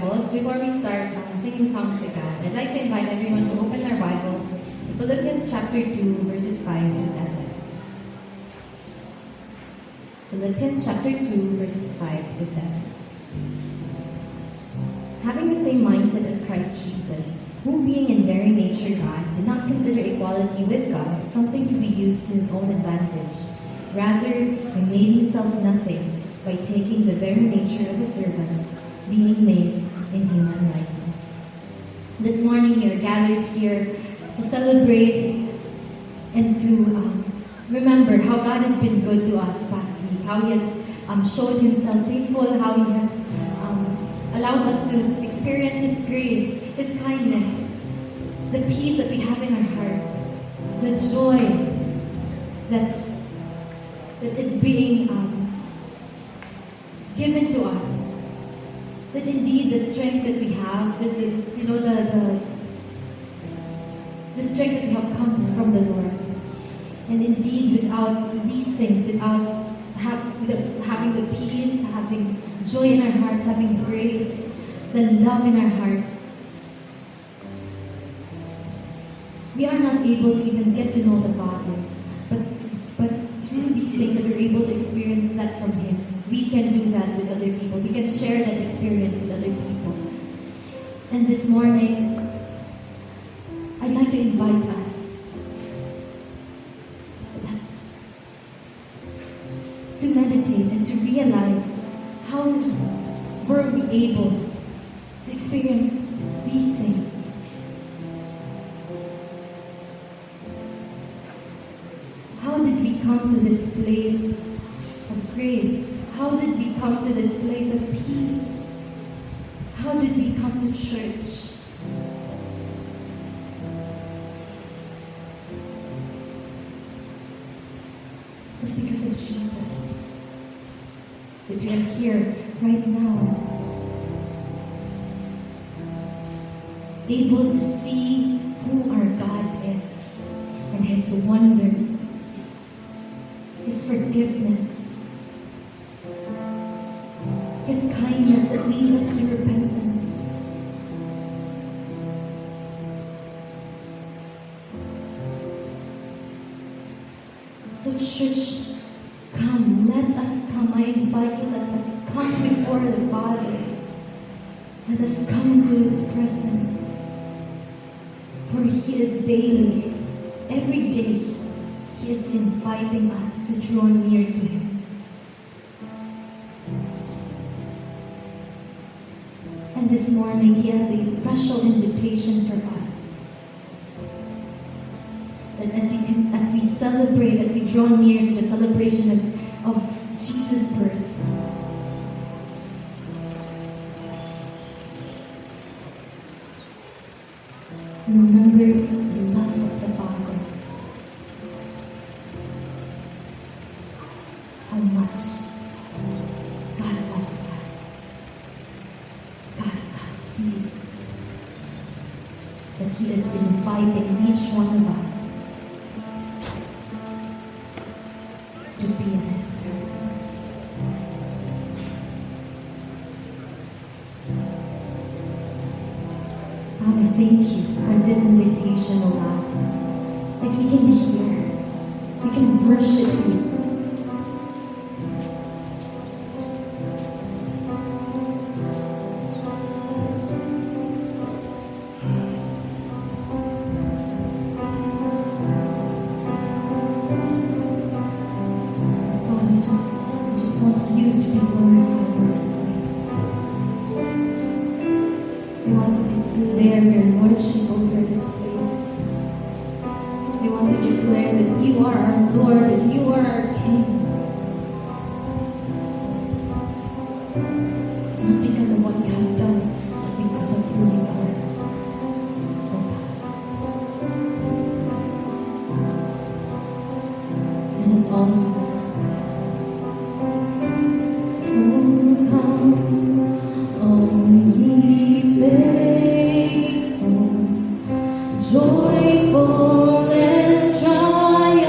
Bibles, before we start singing songs to God, I'd like to invite everyone to open their Bibles to Philippians chapter 2, verses 5 to 7. Philippians chapter 2, verses 5 to 7. Having the same mindset as Christ Jesus, who being in very nature God, did not consider equality with God something to be used to his own advantage. Rather, he made himself nothing by taking the very nature of a servant, being made in human likeness. This morning, we are gathered here to celebrate and to remember how God has been good to us the past week, how He has showed Himself faithful, how He has allowed us to experience His grace, His kindness, the peace that we have in our hearts, the joy that is being given to us. That indeed the strength that we have, that the strength that we have comes from the Lord. And indeed, without these things, without having the peace, having joy in our hearts, having grace, the love in our hearts, we are not able to even get to know the Father. But through these things that we're able to experience that from Him, we can do that with other people. We can share that experience with other people. And this morning, I'd like to invite us to meditate and to realize how were we able to experience these things. How did we come to this place of grace? How did we come to this place of peace? How did we come to church? It was because of Jesus that we are here right now, able to see who our God is and His wonders, His forgiveness, His kindness that leads us to repentance. So church, come, let us come. I invite you, let us come before the Father. Let us come into His presence. For He is daily, every day, He is inviting us to draw near to Him. And this morning, He has a special invitation for us. That as we celebrate, as we draw near to the celebration of Jesus' birth, remember the love of the Father. How much God loves us. God loves you. That He is inviting each one of us to be in His presence. Father, thank you for this invitation, O God. That we can be here. We can worship you. Joyful and triumphant,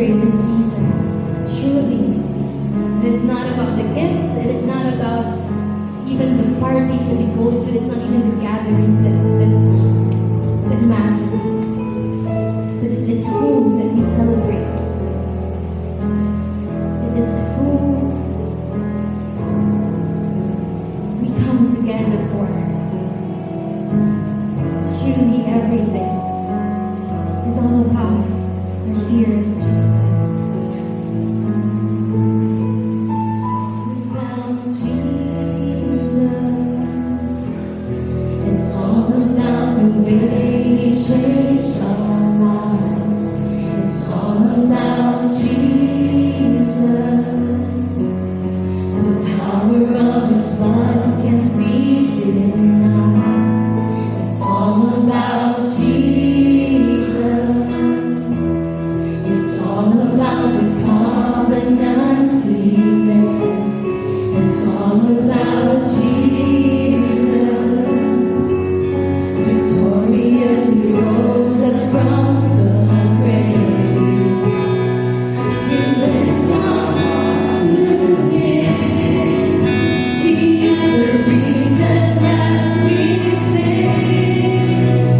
in this season. Truly, it is not about the gifts, it is not about even the parties that we go to, it's not even the gatherings that matters. But it is who that we celebrate. It is who we come together for. Truly everything is all about our dearest Jesus. It's all about the way He changed our lives. It's all about Jesus. The power of His blood can't be denied. It's all about Jesus. It's all about the covenant He made. It's all about Jesus. Victorious, He rose up from the grave. We lift our hearts to Him. He is the reason that we sing.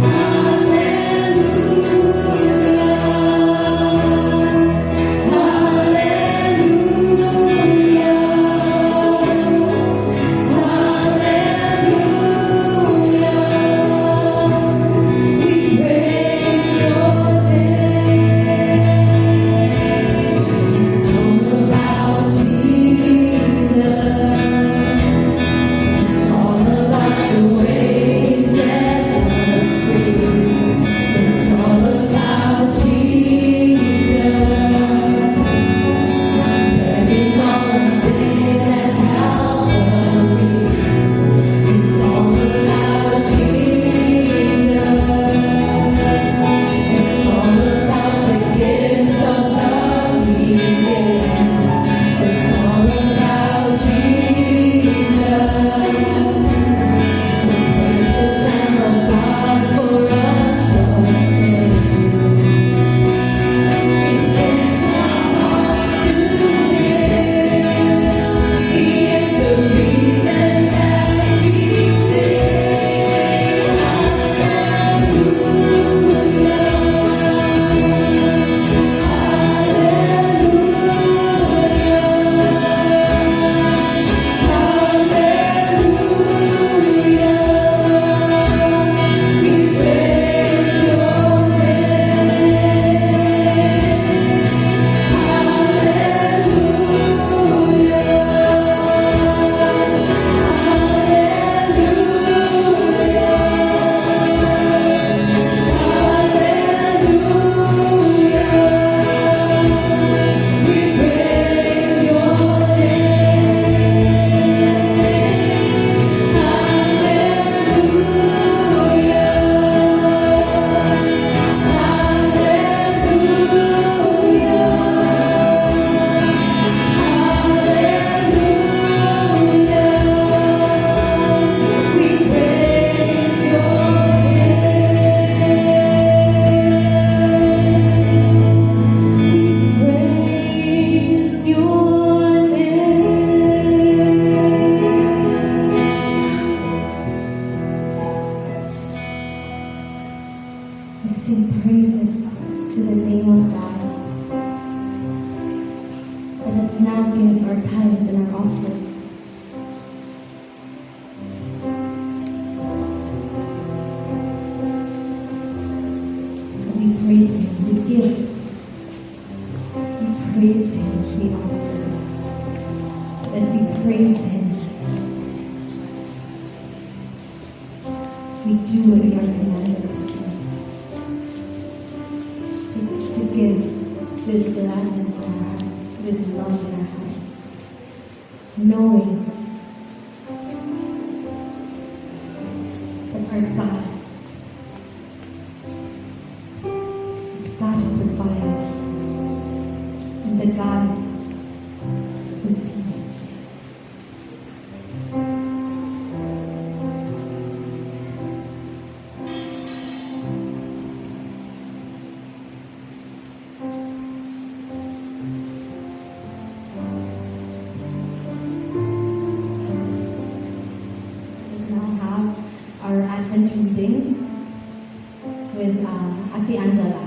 Hallelujah. We sing praises to the name of God. Let us now give our tithes and our offerings. As we praise Him, we give. We praise Him, we offer. As we praise Him, we do what we are commanded to do. To give with gladness in our hearts, with love in our hearts, knowing that our God is God who provides and the God who sees. with Ate Angela.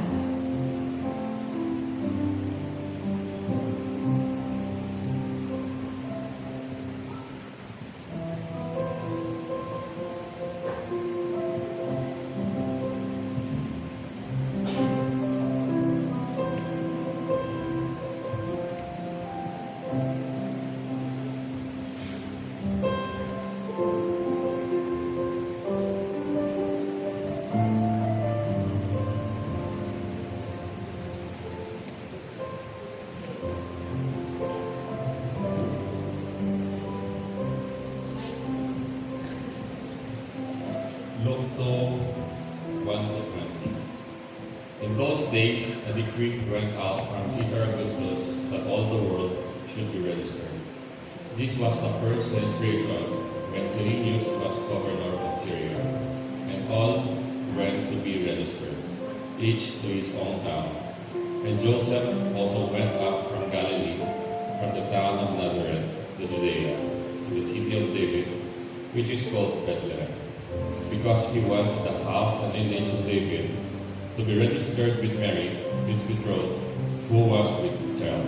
Luke 2, 1 to 20. In those days, a decree went out from Caesar Augustus that all the world should be registered. This was the first registration when Quirinius was governor of Syria, and all went to be registered, each to his own town. And Joseph also went up from Galilee, from the town of Nazareth to Judea, to the city of David, which is called Bethlehem, because he was the house and lineage of David, to be registered with Mary, his betrothed, who was with child.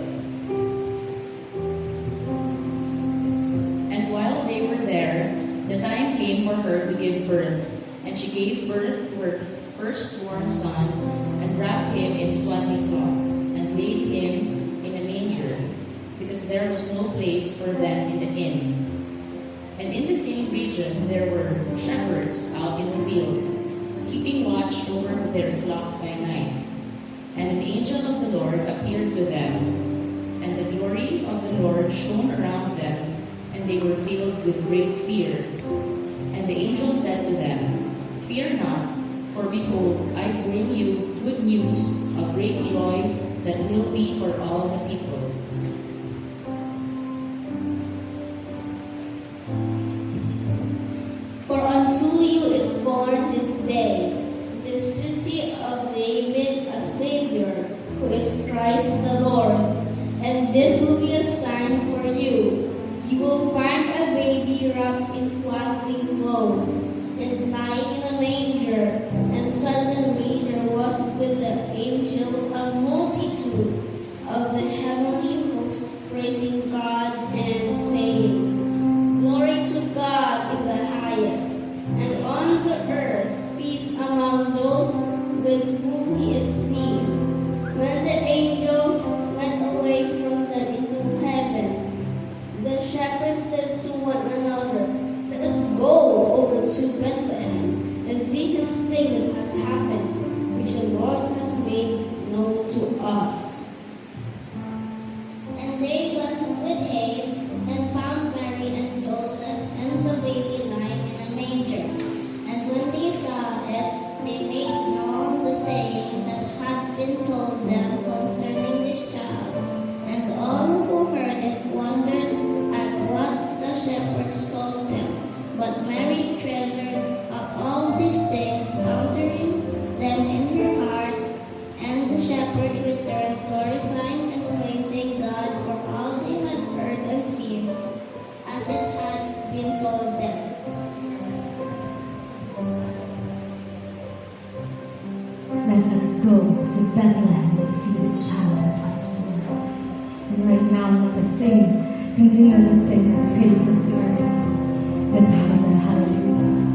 And while they were there, the time came for her to give birth, and she gave birth to her firstborn son, and wrapped him in swaddling cloths, and laid him in a manger, because there was no place for them in the inn. And in the same region there were shepherds out in the field, keeping watch over their flock by night. And an angel of the Lord appeared to them, and the glory of the Lord shone around them, and they were filled with great fear. And the angel said to them, "Fear not, for behold, I bring you good news of great joy that will be for all the people. For unto you is born this day in the city of David a Savior, who is Christ the Lord. And this will be a sign for you. You will find a baby wrapped in swaddling clothes and lying in a manger." And suddenly there was with the angel a multitude of the heavenly host praising God and saying, "Glory to God in the highest, and on the earth peace among those with whom he is pleased." When the angels went away from them into heaven, the shepherds said to one another, "Let us go over to Bethlehem and see this thing that has happened, which the Lord has made known to us." And they went with haste and found Mary and Joseph and the baby lying in a manger. And when they saw it, they made known the saying that had been told them concerning this child. And all who heard it wondered at what the shepherds told them. But Mary treasured up all these things, pondering them in her heart. And the shepherds returned, glorifying and praising God for all they had heard and seen, as it had been told them. Let us go to Bethlehem and see the child that was born. And right now, let us sing, continue to sing and praise the Lord with 1,000 hallelujahs.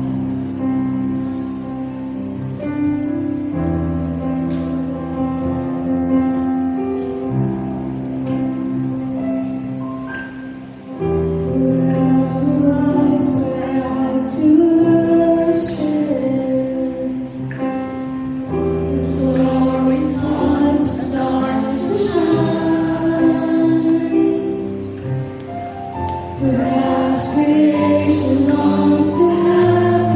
Perhaps creation longs to have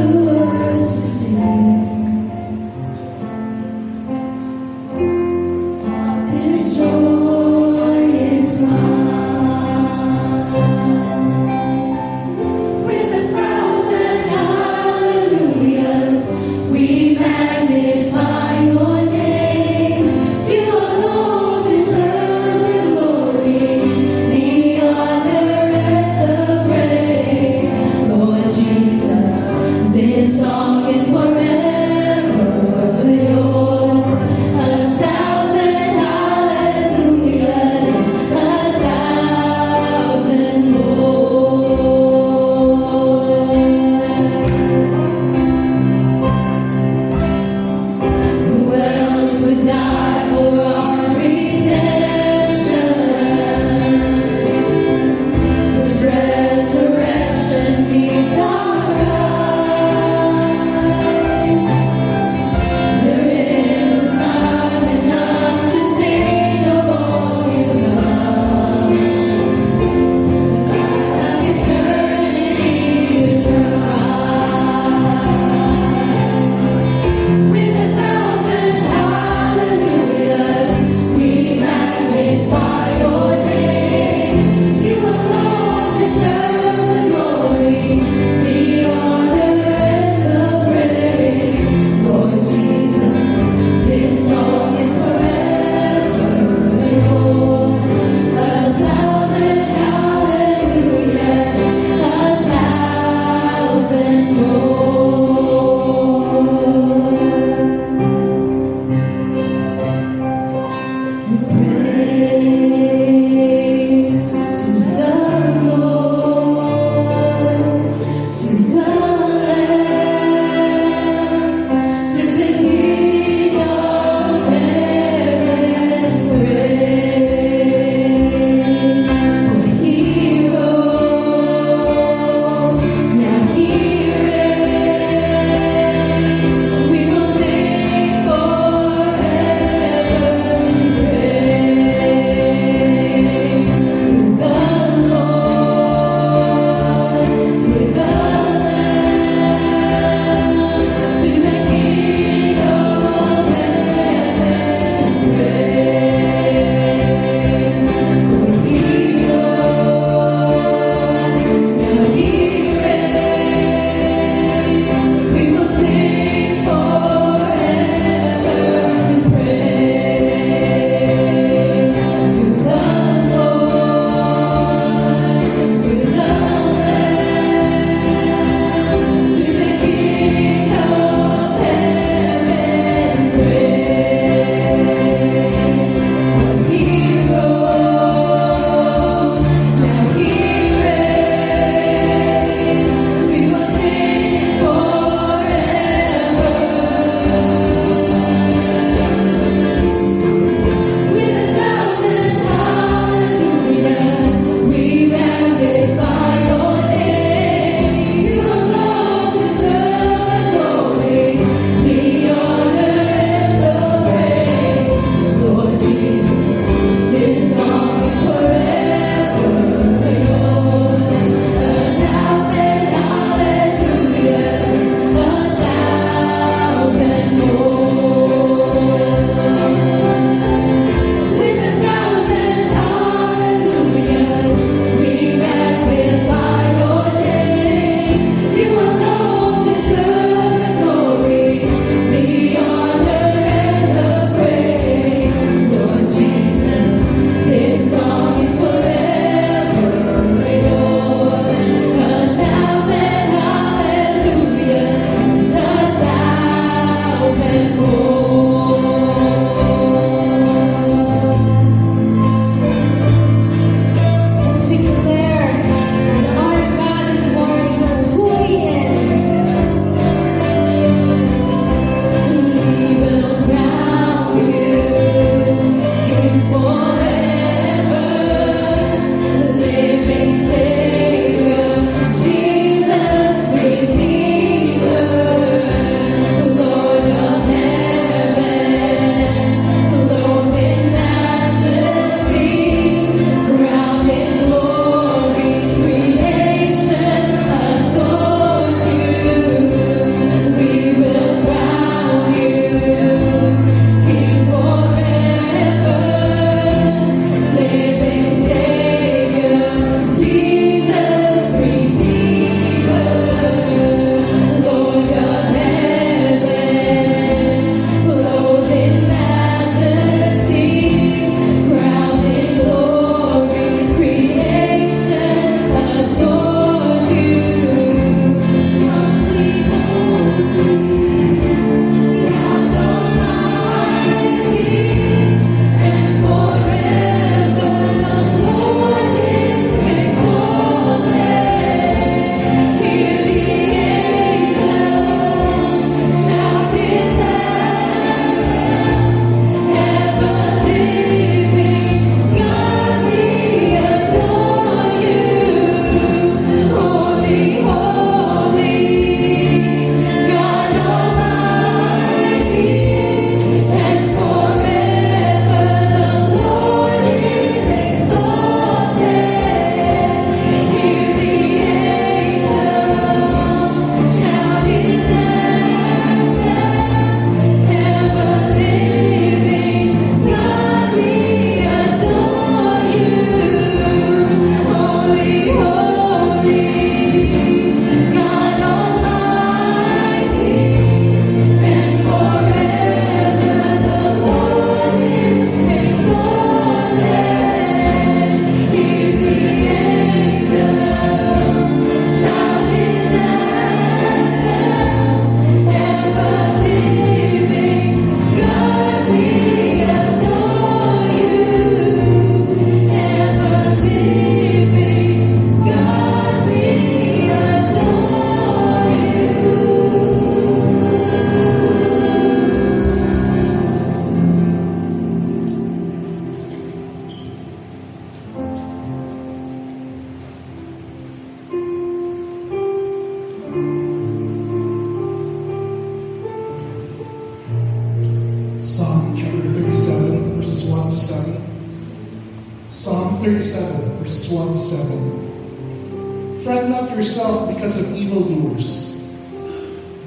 37, verses 1 to 7. Fret not yourself because of evildoers.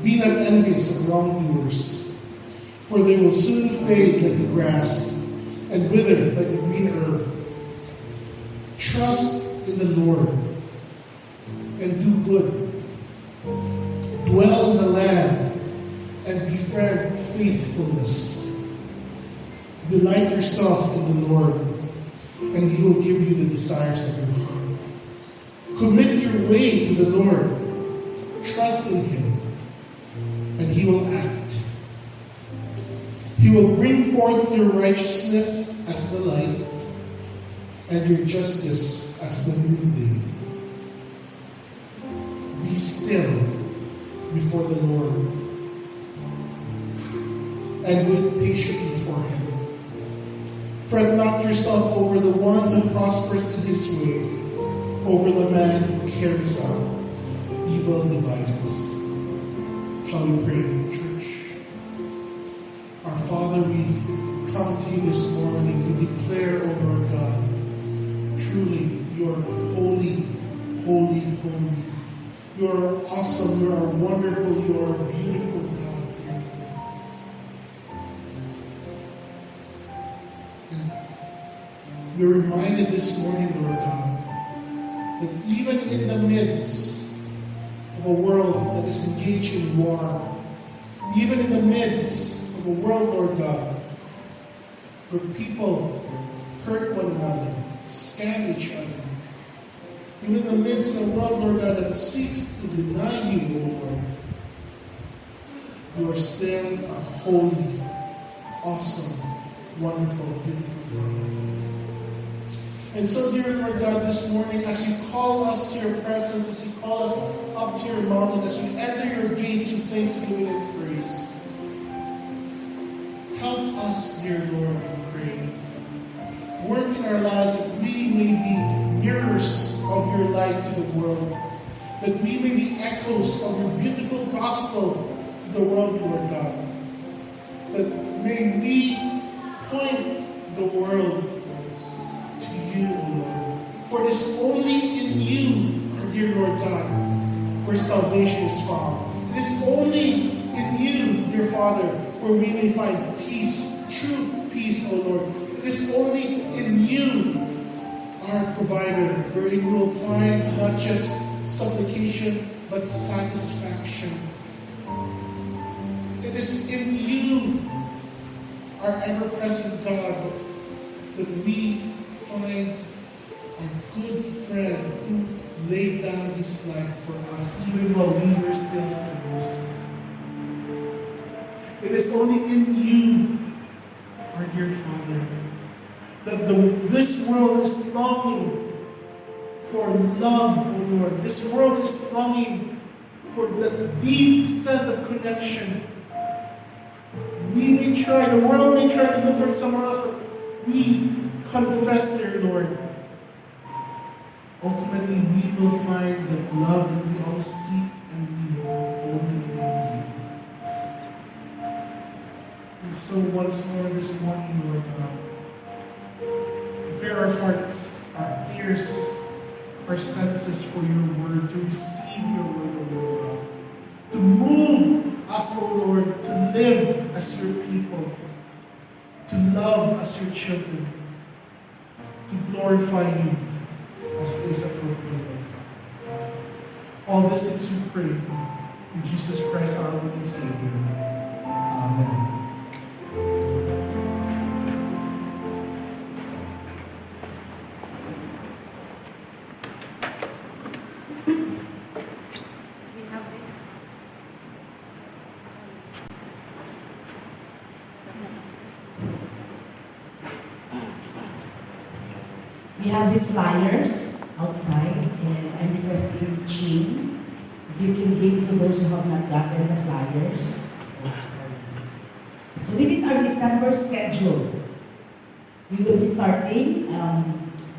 Be not envious of wrongdoers, for they will soon fade like the grass and wither like the green herb. Trust in the Lord and do good. Dwell in the land and befriend faithfulness. Delight yourself in the Lord, and He will give you the desires of your heart. Commit your way to the Lord. Trust in Him, and He will act. He will bring forth your righteousness as the light, and your justice as the noonday. Be still before the Lord, and wait patiently for Him. Fret not yourself over the one who prospers in his way, over the man who carries out evil devices. Shall we pray, church? Our Father, we come to you this morning to declare, O Lord God, truly you are holy, holy, holy. You are awesome, you are wonderful, you are beautiful, God. We're reminded this morning, Lord God, that even in the midst of a world that is engaged in war, even in the midst of a world, Lord God, where people hurt one another, scam each other, even in the midst of a world, Lord God, that seeks to deny you, O Lord, you are still a holy, awesome, wonderful, beautiful God. And so, dear Lord God, this morning, as you call us to your presence, as you call us up to your mountain, as we enter your gates with thanksgiving and praise, help us, dear Lord, we pray. Work in our lives that we may be mirrors of your light to the world, that we may be echoes of your beautiful gospel to the world, Lord God, that may we point the world to you, O Lord. For it is only in you, our dear Lord God, where salvation is found. It is only in you, dear Father, where we may find peace, true peace, O Lord. It is only in you, our provider, where we will find not just supplication, but satisfaction. It is in you, our ever-present God, that we find a good friend who laid down his life for us, even while we were still sinners. It is only in you, our dear Father, that this world is longing for love, O Lord. This world is longing for the deep sense of connection. We may try, the world may try to look for it somewhere else, but we confess, dear Lord. Ultimately, we will find that love that we all seek and need only in you. And so once more this morning, Lord God, prepare our hearts, our ears, our senses for your word, to receive your word, O Lord God, to move us, O Lord, to live as your people, to love as your children, to glorify you as is appropriate. All this is we pray in Jesus Christ, our Lord and Savior. Amen. We have these flyers outside, and I'm requesting Chin, if you can give to those who have not gotten the flyers. So this is our December schedule. We will be starting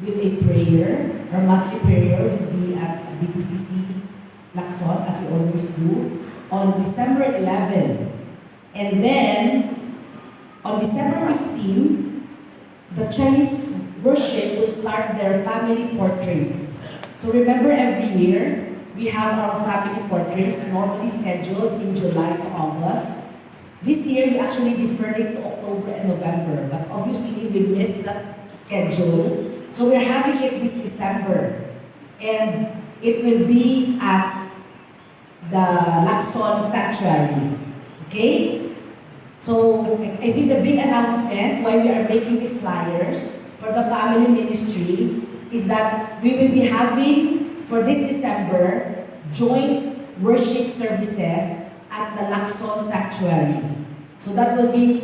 with a prayer. Our monthly prayer will be at BTCC Lacson, as we always do, on December 11. And then, on December 15, the Chinese worship will start their family portraits. So remember, every year, we have our family portraits normally scheduled in July to August. This year, we actually deferred it to October and November, but obviously we missed that schedule. So we're having it this December. And it will be at the Lacson Sanctuary. Okay? So I think the big announcement why we are making these flyers for the family ministry is that we will be having, for this December, joint worship services at the Lacson Sanctuary. So that will be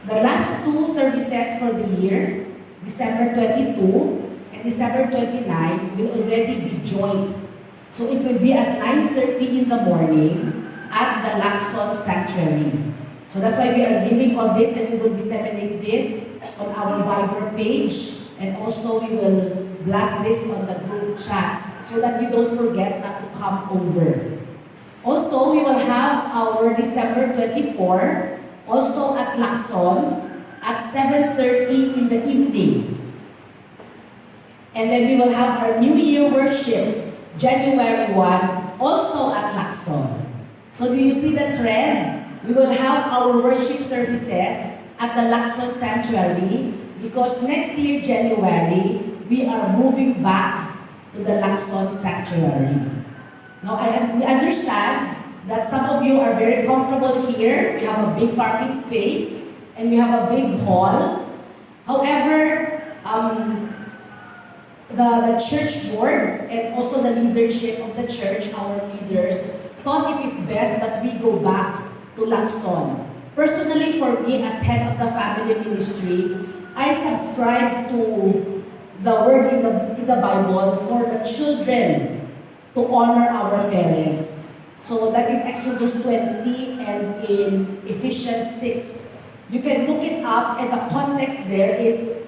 the last two services for the year, December 22 and December 29 will already be joint. So it will be at 9:30 in the morning at the Lacson Sanctuary. So that's why we are giving all this, and we will disseminate this on our Viber page, and also we will blast this on the group chats so that you don't forget not to come over. Also, we will have our December 24, also at Lacson, at 7:30 in the evening. And then we will have our New Year worship, January 1, also at Lacson. So do you see the trend? We will have our worship services at the Lacson Sanctuary because next year, January, we are moving back to the Lacson Sanctuary. Now, we understand that some of you are very comfortable here. We have a big parking space and we have a big hall. However, the church board and also the leadership of the church, our leaders, thought it is best that we go back to Lacson. Personally, for me, as head of the family ministry, I subscribe to the word in the Bible for the children to honor our parents. So that's in Exodus 20 and in Ephesians 6. You can look it up, and the context there is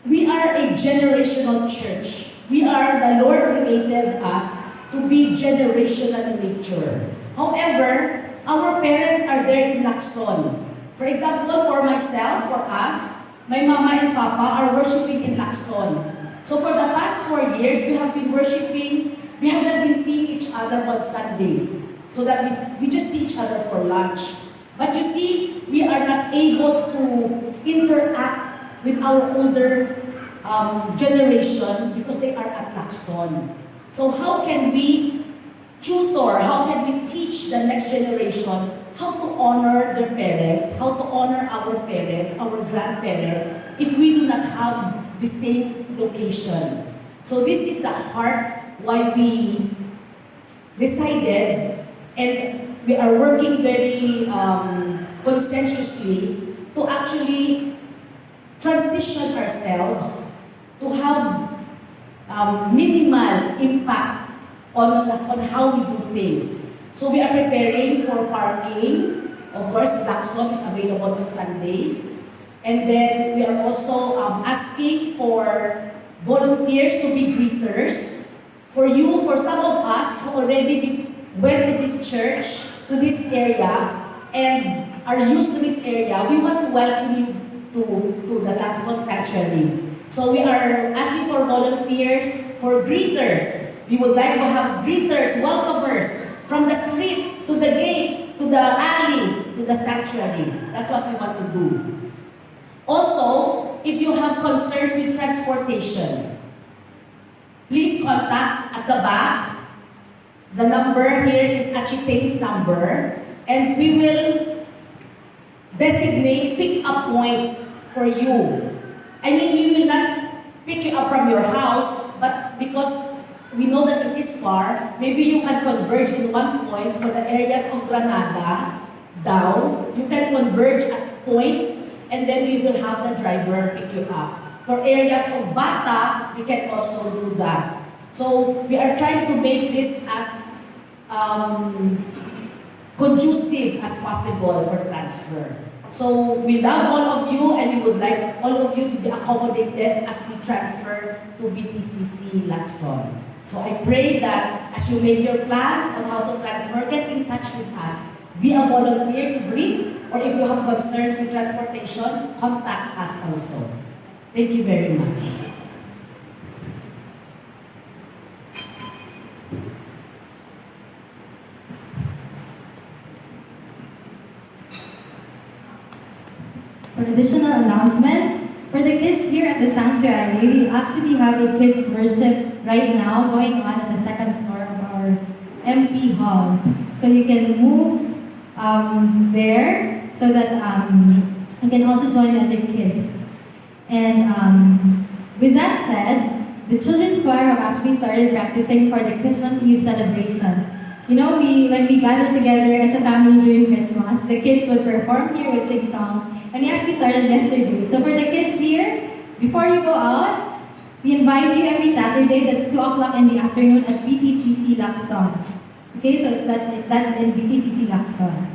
we are a generational church. The Lord created us to be generational in nature. However, our parents are there in Lacson. For example, for myself, for us, my mama and papa are worshiping in Lacson. So for the past 4 years, we have been worshiping, we have not been seeing each other on Sundays. So that we just see each other for lunch. But you see, we are not able to interact with our older generation because they are at Lacson. So how can we tutor, how can we teach the next generation how to honor their parents, how to honor our parents, our grandparents, if we do not have the same location? So this is the heart why we decided, and we are working very conscientiously to actually transition ourselves to have minimal impact on how we do things. So we are preparing for parking. Of course, Lacson is available on Sundays. And then we are also asking for volunteers to be greeters. For some of us who already went to this church, to this area, and are used to this area, we want to welcome you to the Lacson Sanctuary. So we are asking for volunteers, for greeters. We would like to have greeters, welcomers, from the street to the gate, to the alley, to the sanctuary. That's what we want to do. Also, if you have concerns with transportation, please contact at the back. The number here is Achitane's number, and we will designate pick-up points for you. I mean, we will not pick you up from your house, but because we know that it is far, maybe you can converge in one point for the areas of Granada, down. You can converge at points, and then we will have the driver pick you up. For areas of Bata, we can also do that. So we are trying to make this as conducive as possible for transfer. So we love all of you, and we would like all of you to be accommodated as we transfer to BTCC Lacson. So I pray that as you make your plans on how to transfer, get in touch with us. Be a volunteer to greet, or if you have concerns with transportation, contact us also. Thank you very much. For additional announcements, for the kids here at the sanctuary, we actually have a kids worship right now going on at the second floor of our MP hall. So you can move there so that you can also join the other kids. And with that said, the children's choir have actually started practicing for the Christmas Eve celebration. You know, when we gather together as a family during Christmas, the kids would perform here, would sing songs, and we actually started yesterday. So for the kids here, before you go out, we invite you every Saturday, that's 2 o'clock in the afternoon at BTCC Lacson. Okay, so that's in BTCC Lacson.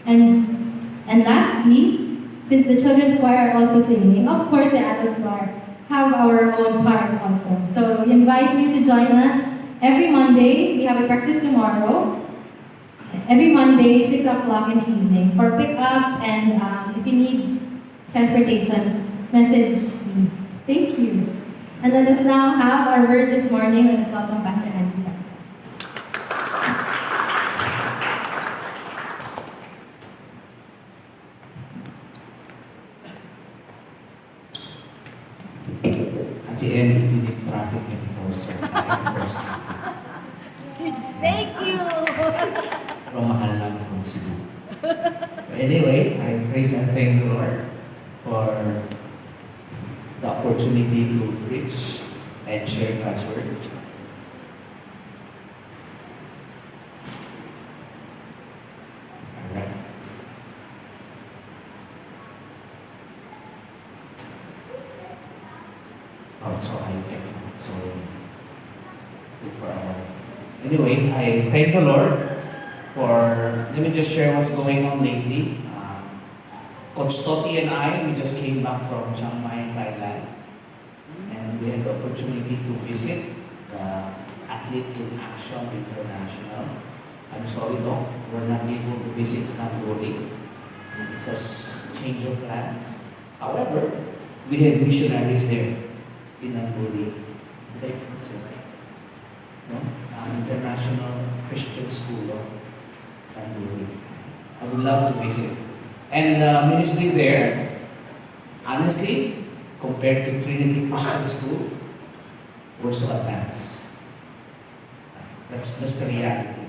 And lastly, since the children's choir are also singing, of course the adults choir have our own part also. So we invite you to join us every Monday. We have a practice tomorrow. Every Monday, 6 o'clock in the evening for pickup, and if you need transportation, message me. Thank you. And let us now have our word this morning. Let us welcome Pastor Andy. At the end, if you need traffic enforcer, enforcer. Thank you. Pero mahal lang from Cebu. Anyway, I praise and thank the Lord for the opportunity to preach and share God's word. Alright. Oh, so high-tech. So, good for our... Anyway, I thank the Lord for... Let me just share what's going on lately. Coach Toti and I, we just came back from Chiang Mai, Thailand. And we had the opportunity to visit the Athlete in Action International. I'm sorry though, we're not able to visit Namboli because change of plans. However, we have missionaries there in Namboli. Did I pronounce it right? No? International Christian School of Namboli. I would love to visit. And the ministry there, honestly, compared to Trinity Christian School, we're so advanced. That's the reality.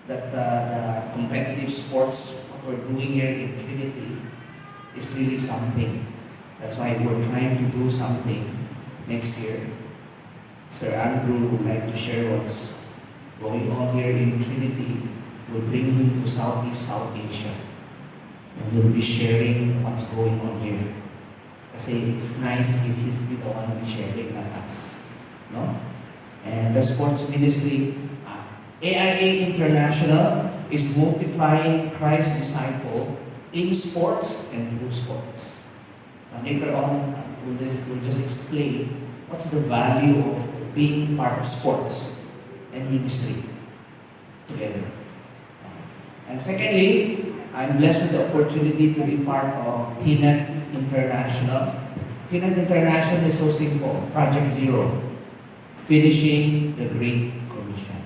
That the competitive sports we're doing here in Trinity is really something. That's why we're trying to do something next year. Sir Andrew would like to share what's going on here in Trinity. We'll bring him to South Asia. And we'll be sharing what's going on here. Kasi it's nice if he's the one who is sharing, not us. No? And the sports ministry, AIA International is multiplying Christ's disciple in sports and through sports. Later on, we'll just explain what's the value of being part of sports and ministry together. And secondly, I'm blessed with the opportunity to be part of TNET International. TNET International is so simple, Project Zero, finishing the Great Commission.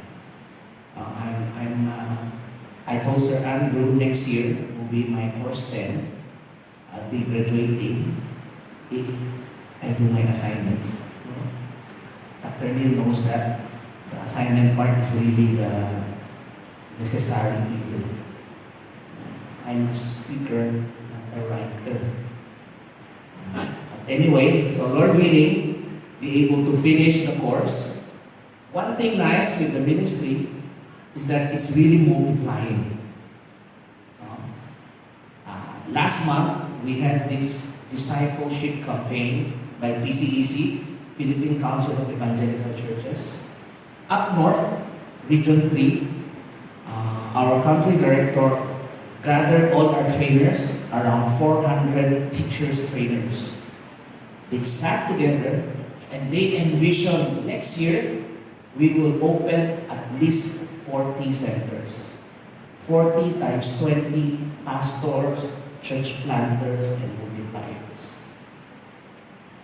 I told Sir Andrew next year will be my course 10. I'll be graduating if I do my assignments. Dr. Neil knows that the assignment part is really the necessary evil. I'm a speaker, not a writer. Anyway, so Lord willing, be able to finish the course. One thing nice with the ministry is that it's really multiplying. Last month, we had this discipleship campaign by PCEC, Philippine Council of Evangelical Churches. Up north, Region 3, our country director gathered all our trainers, around 400 teachers, trainers. They sat together and they envisioned next year we will open at least 40 centers. 40 times 20 pastors, church planters, and multipliers.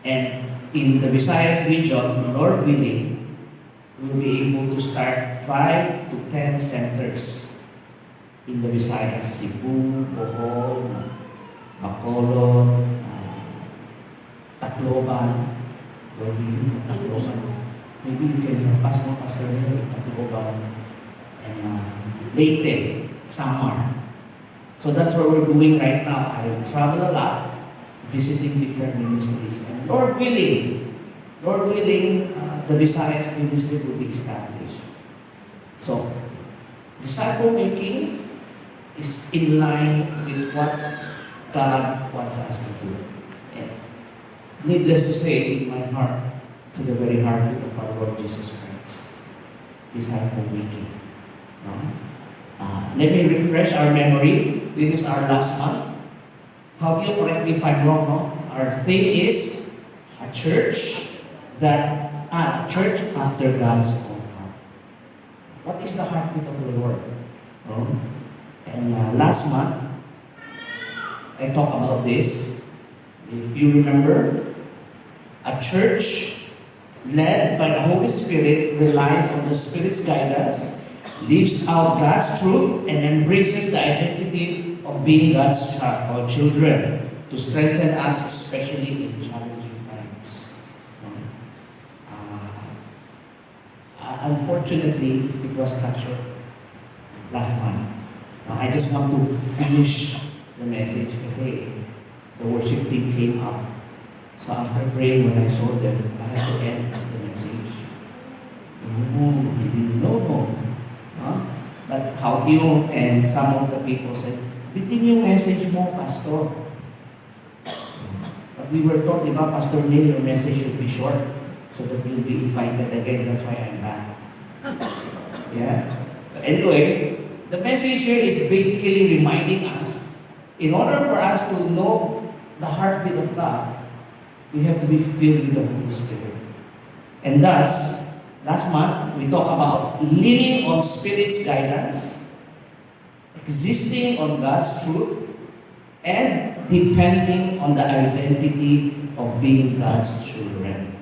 And in the Visayas region, Lord willing, we'll be able to start 5 to 10 centers in the Visayas, Cebu, Bohol, Bacolod, Tacloban, Lord willing, Tacloban. Maybe you can help us, no, Pastor Nero, Tacloban, and Leyte, Samar. So that's what we're doing right now. I travel a lot, visiting different ministries. And Lord willing, the Visayas ministry will be established. So, disciple making is in line with what God wants us to do. And needless to say, in my heart, to the very heartbeat of our Lord Jesus Christ, disciple making. No? Let me refresh our memory. This is our last month. How do you correct me if I'm wrong? No? Our theme is a church church after God's own heart. What is the heartbeat of the Lord? No? And last month, I talked about this. If you remember, a church led by the Holy Spirit relies on the Spirit's guidance, lives out God's truth, and embraces the identity of being God's child or children to strengthen us, especially in challenging times. Unfortunately, it was cut short last month. I just want to finish the message kasi the worship team came up. So after praying, when I saw them, I had to end the message. We didn't know. But how do you, and some of the people said, bitin yung message mo, Pastor. But we were taught, diba, Pastor Neil, your message should be short so that you'll be invited again. That's why I'm back. Yeah? But anyway, the message here is basically reminding us, in order for us to know the heartbeat of God, we have to be filled with the Holy Spirit. And thus, last month, we talked about leaning on Spirit's guidance, existing on God's truth, and depending on the identity of being God's children.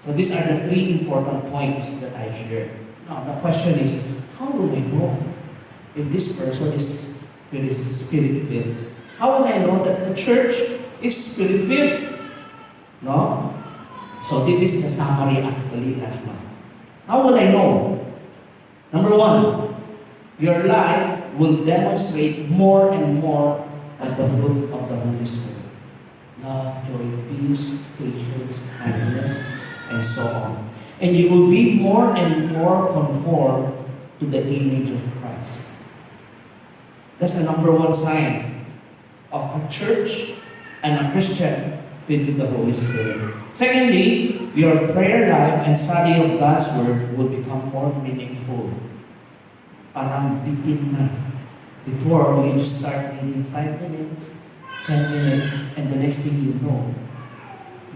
So these are the three important points that I shared. Now, the question is, how will I know if this person is Spirit-filled? How will I know that the church is Spirit-filled? No? So this is the summary actually last month. How will I know? Number one, your life will demonstrate more and more of the fruit of the Holy Spirit. Love, joy, peace, patience, kindness, and so on. And you will be more and more conformed to the image of Christ. That's the number one sign of a church and a Christian filled with the Holy Spirit. Secondly, your prayer life and study of God's Word will become more meaningful. Parang bitin na. Before, you just start reading 5 minutes, 10 minutes, and the next thing you know,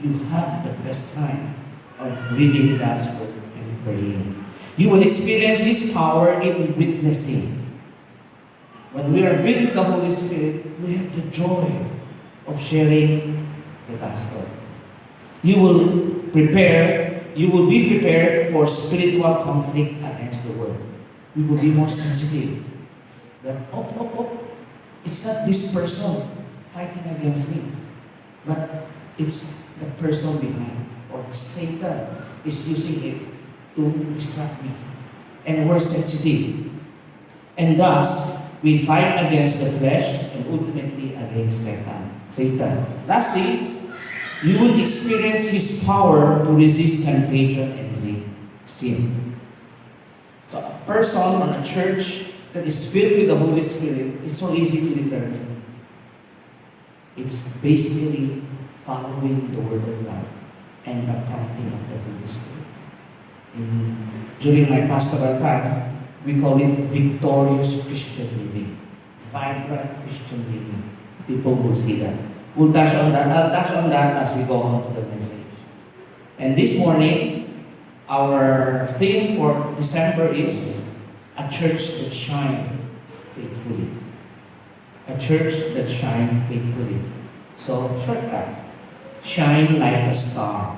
you have the best time of reading God's Word and praying. You will experience His power in witnessing. When we are filled with the Holy Spirit, we have the joy of sharing the gospel. You will be prepared for spiritual conflict against the world. We will be more sensitive. That, it's not this person fighting against me, but it's the person behind, or Satan is using it to distract me. And we're sensitive. And thus, we fight against the flesh and ultimately against Satan. Lastly, you will experience His power to resist temptation and sin. So a person on a church that is filled with the Holy Spirit, it's so easy to determine. It's basically following the Word of God and the prompting of the Holy Spirit. During my pastoral time, we call it victorious Christian living. Vibrant Christian living. People will see that. We'll touch on that. I'll touch on that as we go on to the message. And this morning, our theme for December is a church that shines faithfully. A church that shines faithfully. So, shortcut. Shine like a star.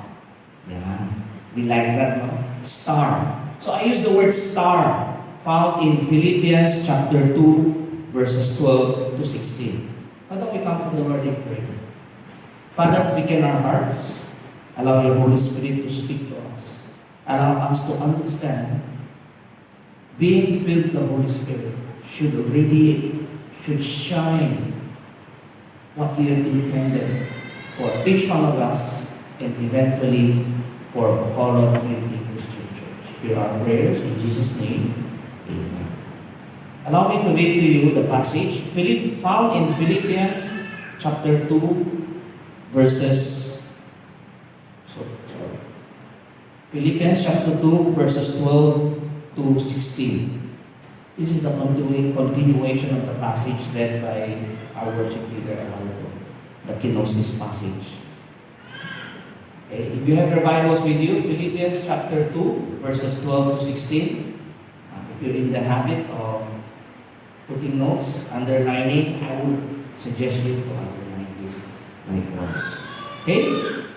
Yeah. We like that, no? Star. So I use the word star found in Philippians chapter 2, verses 12 to 16. Why don't we come to the Lord in prayer? Father, quicken our hearts. Allow your Holy Spirit to speak to us. Allow us to understand being filled with the Holy Spirit should radiate, should shine what you have intended for each one of us and eventually for Bacolod Trinity Christian Church. Hear our prayers in Jesus' name. Amen. Allow me to read to you the passage found in Philippians chapter 2, verses. Philippians chapter 2, verses 12 to 16. This is the continuation of the passage led by our worship leader a while ago, the kenosis passage. Okay. If you have your Bibles with you, Philippians chapter 2, verses 12 to 16. If you're in the habit of putting notes, underlining, I would suggest you to underline this likewise. Okay?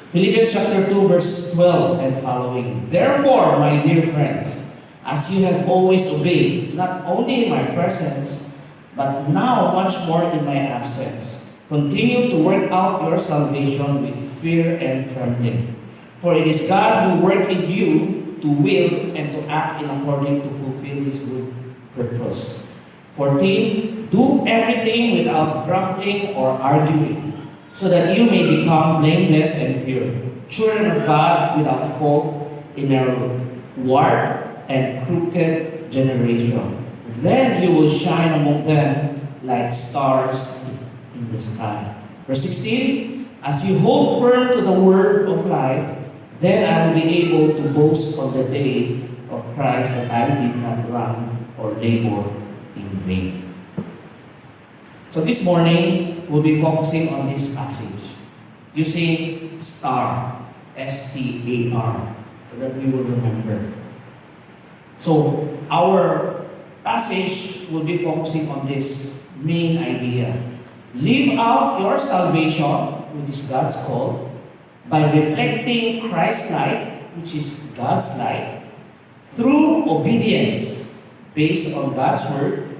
Philippians chapter 2, verse 12 and following. Therefore, my dear friends, as you have always obeyed, not only in my presence, but now much more in my absence, continue to work out your salvation with fear and trembling. For it is God who worked in you to will and to act in according to fulfill His good purpose. 14. Do everything without grumbling or arguing, so that you may become blameless and pure, children of God without fault in a warped and crooked generation. Then you will shine among them like stars in the sky. Verse 16. As you hold firm to the word of life, then I will be able to boast on the day of Christ that I did not run or labor in vain. So this morning, we'll be focusing on this passage using star, S-T-A-R, so that we will remember. So our passage will be focusing on this main idea. Live out your salvation, which is God's call, by reflecting Christ's light, which is God's light, through obedience based on God's word,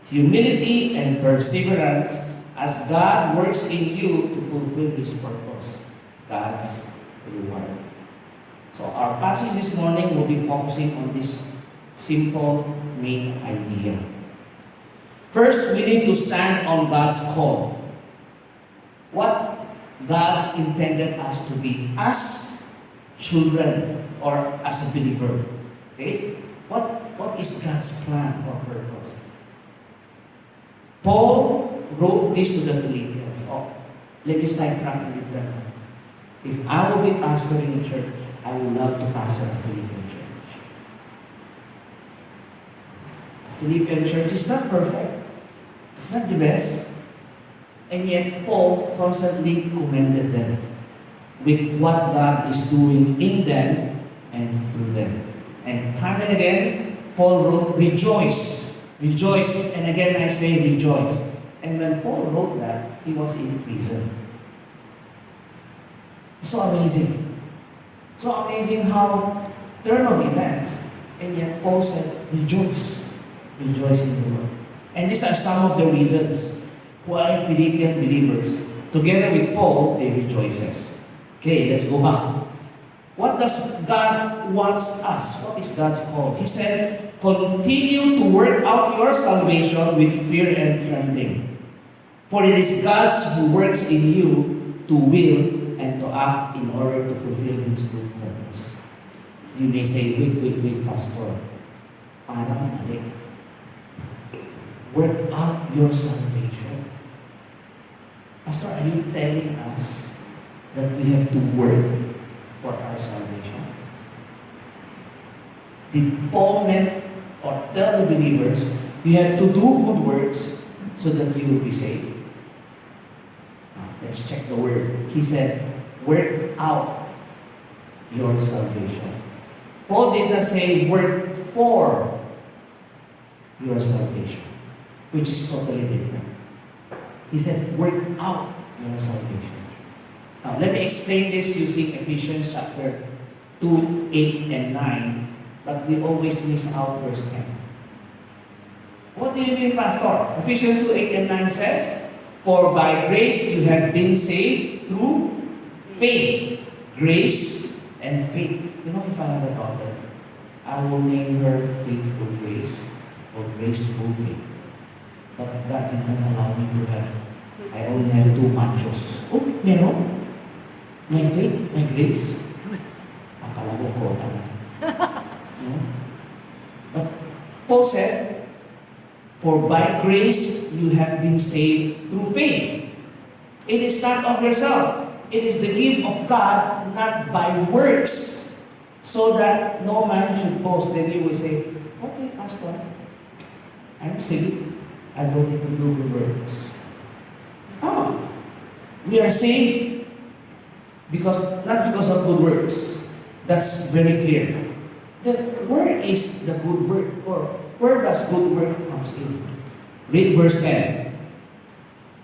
humility and perseverance as God works in you to fulfill His purpose, God's reward. So our passage this morning will be focusing on this simple main idea. First, we need to stand on God's call. What God intended us to be as children or as a believer. Okay? What is God's plan or purpose? Paul wrote this to the Philippians. Oh, let me sidetrack a little bit. If I will be pastoring a church, I would love to pastor a Philippian church. A Philippian church is not perfect. It's not the best. And yet, Paul constantly commended them with what God is doing in them and through them. And time and again, Paul wrote, rejoice. Rejoice. And again, I say rejoice. And when Paul wrote that, he was in prison. So amazing. So amazing how turn of events. And yet, Paul said, rejoice. Rejoice in the Lord. And these are some of the reasons why Philippian believers, together with Paul, they rejoices. Okay, let's go back. What does God wants us? What is God's call? He said, continue to work out your salvation with fear and trembling. For it is God who works in you to will and to act in order to fulfill His good purpose. You may say, wait, Pastor. Parang mali. Work out your salvation. Pastor, are you telling us that we have to work for our salvation? Did Paul meant or tell the believers, you have to do good works so that you will be saved? Let's check the word. He said, work out your salvation. Paul did not say work for your salvation, which is totally different. He said, work out your salvation. Now, let me explain this using Ephesians chapter 2, 8, and 9, but we always miss out verse 10. What do you mean, Pastor? Ephesians 2, 8, and 9 says, "For by grace you have been saved through faith." Grace and faith. You know, if I have a daughter, I will name her Faithful Grace or Graceful Faith. But God did not allow me to have. I only have 2 machos. Oh, meron? May faith, may grace. Akala ko ko no? But Paul said, "For by grace you have been saved through faith." It is not of yourself. It is the gift of God, not by works, so that no man should boast. Then you will say, "Okay, Pastor, I'm saved. I don't need to do good works." We are saved not because of good works. That's very clear. Then where is the good work, or where does good work comes in? Read verse 10.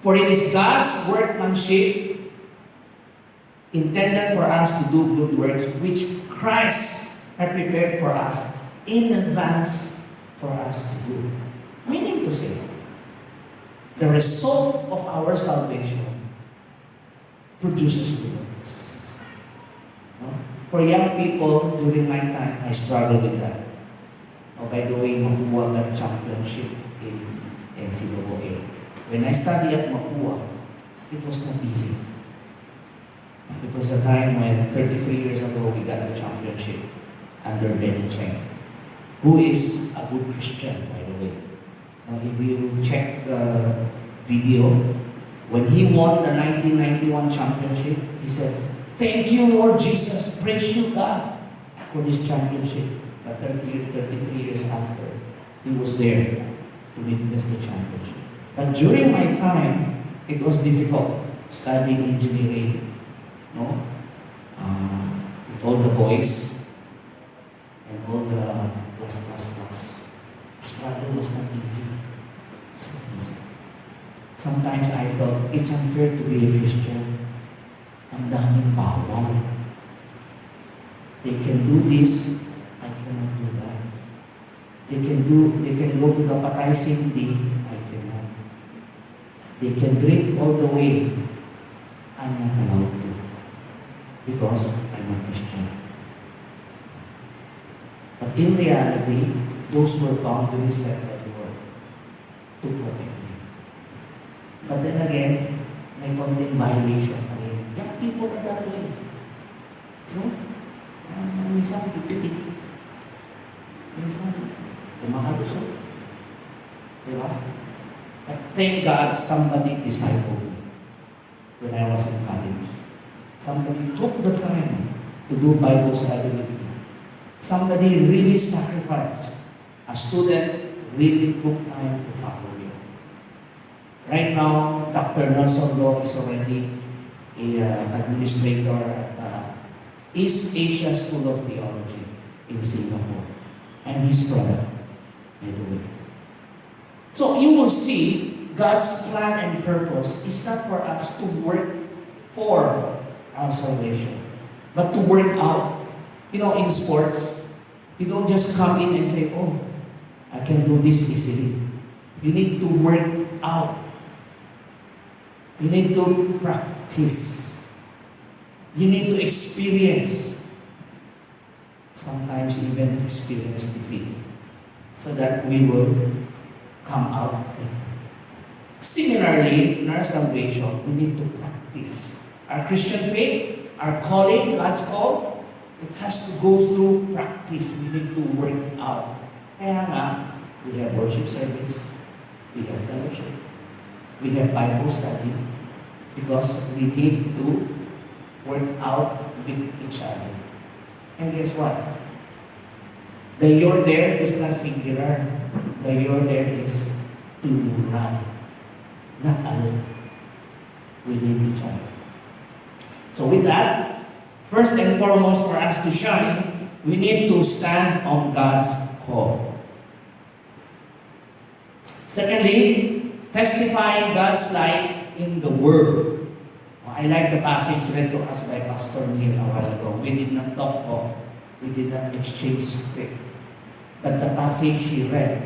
"For it is God's workmanship, intended for us to do good works, which Christ had prepared for us in advance for us to do." Meaning to say, the result of our salvation produces good works. No? For young people, during my time, I struggled with that. By the way, Mapua got championship in NCAA. When I studied at Mapua, it was not easy. It was a time when 33 years ago, we got the championship under Benny Cheng, who is a good Christian, by the way. Now, if you check the video, when he won the 1991 championship, he said, "Thank you, Lord Jesus, praise you, God, for this championship." But 33 years after, he was there to witness the championship. But during my time, it was difficult studying engineering, no? With all the boys and all the plus. Struggle was not easy. It's not easy. Sometimes I felt it's unfair to be a Christian. Ang daming bawal. They can do this, I cannot do that. They can go to the patay sindi, I cannot. They can drink all the way, I'm not allowed to. Because I'm a Christian. But in reality, those were boundaries set by the Lord to protect me. But then again, may konting violation pa rin. Young people are that way. No? Minsan, pipitik. Minsan, kumakalusot. Diba? But thank God, somebody discipled me when I was in college. Somebody took the time to do Bible study with me. Somebody really sacrificed. A student really took time to follow me. Right now, Dr. Nelson Law is already an administrator at the East Asia School of Theology in Singapore. And his brother, by the way. So you will see God's plan and purpose is not for us to work for our salvation, but to work out. You know, in sports, you don't just come in and say, "Oh, I can do this easily." You need to work out. You need to practice. You need to experience. Sometimes even experience defeat. So that we will come out. Similarly, in our salvation, we need to practice. Our Christian faith, our calling, God's call, it has to go through practice. We need to work out. Kaya nga, we have worship service, we have fellowship, we have Bible study, because we need to work out with each other. And guess what? The "you're there" is not singular. The "you're there" is plural. Not alone. We need each other. So with that, first and foremost, for us to shine, we need to stand on God's call. Secondly, testifying God's light in the world. I like the passage read to us by Pastor Neil a while ago. We did not talk of, we did not exchange script. But the passage he read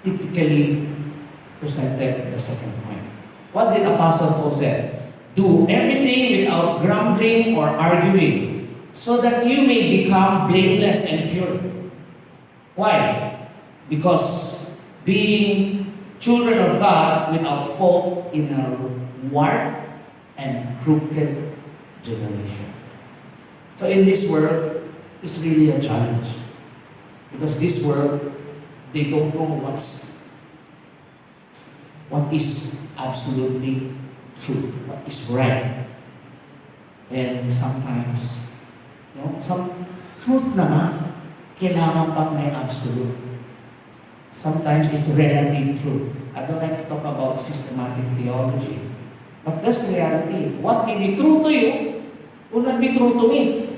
typically presented the second point. What did Apostle Paul say? Do everything without grumbling or arguing, so that you may become blameless and pure. Why? Because being children of God without fault in a warped and crooked generation. So in this world, it's really a challenge. Because this world, they don't know what is absolutely true, what is right. And sometimes, some truth naman, kailangan pang may absolute. Sometimes it's relative truth. I don't like to talk about systematic theology. But that's reality. What may be true to you will not be true to me.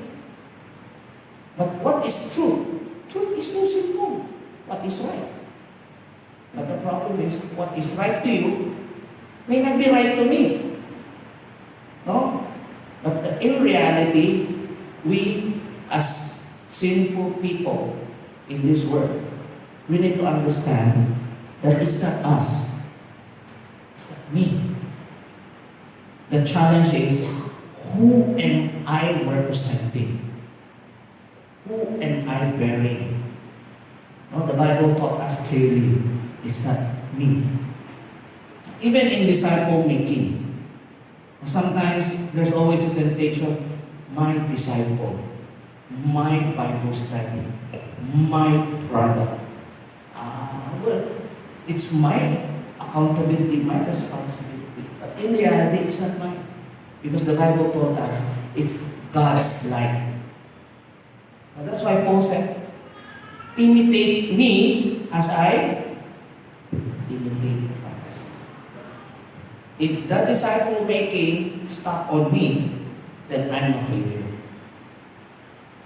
But what is truth? Truth is so simple. What is right? But the problem is, what is right to you may not be right to me. No? But in reality, we as sinful people in this world, we need to understand that it's not us. It's not me. The challenge is, who am I representing? Who am I bearing? No, the Bible taught us clearly, it's not me. Even in disciple making, sometimes there's always a temptation, my disciple, my Bible study, my product. Well, it's my accountability, my responsibility. But in reality, it's not mine. Because the Bible told us, it's God's life. Now, that's why Paul said, imitate me as I imitate Christ. If that disciple making stop on me, then I'm a failure.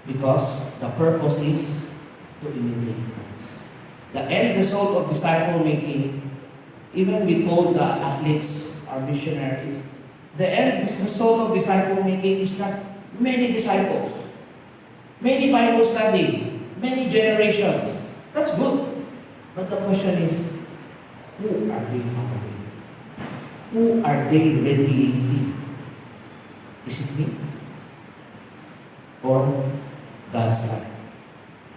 Because the purpose is to imitate Christ. The end result of disciple making, even we told the athletes, our missionaries, the end result of disciple making is not many disciples, many Bible study, many generations. That's good. But the question is, who are they following? Who are they radiating? Is it me? Or God's life?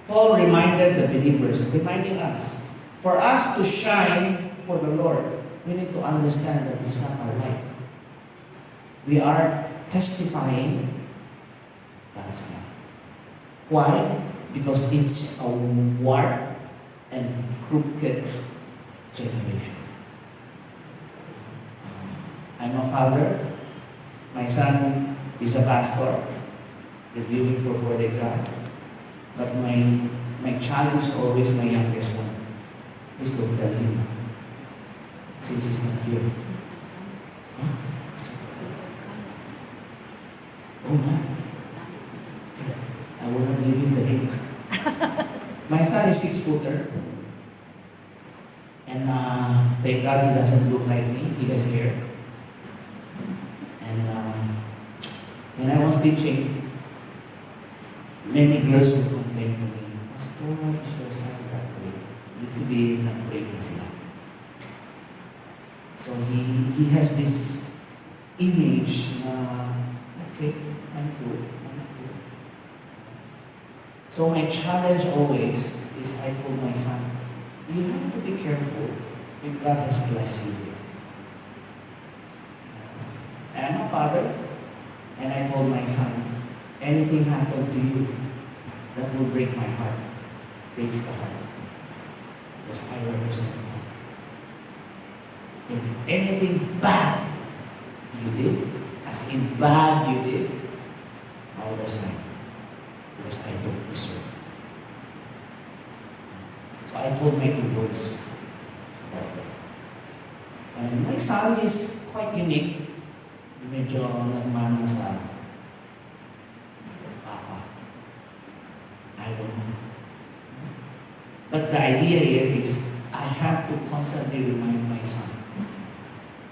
Paul reminded the believers, reminding us, for us to shine for the Lord, we need to understand that it's not our life. We are testifying God's life. Why? Because it's a warped and crooked generation. I'm a father. My son is a pastor, reviewing for board exam. But my challenge is always my youngest one. Please don't tell him, since he's not here. Huh? Oh man. I will not give him the link. My son is 6-footer. And thank God he doesn't look like me. He has hair. And when I was teaching, many girls would complain to me, Pastor, why is your son that way? Ibig sabihin, nag-pray na sila. So he has this image na, okay, I'm good. So my challenge always is, I told my son, you have to be careful if God has blessed you. I'm a father, and I told my son, anything happened to you that will break my heart, breaks the heart. Because I represent God. If anything bad you did, as in bad you did, I will resign. Because I don't deserve. So I told my 2 boys about that. And my son is quite unique. Medyo nagmana sa Papa. I don't know. But the idea here is, I have to constantly remind my son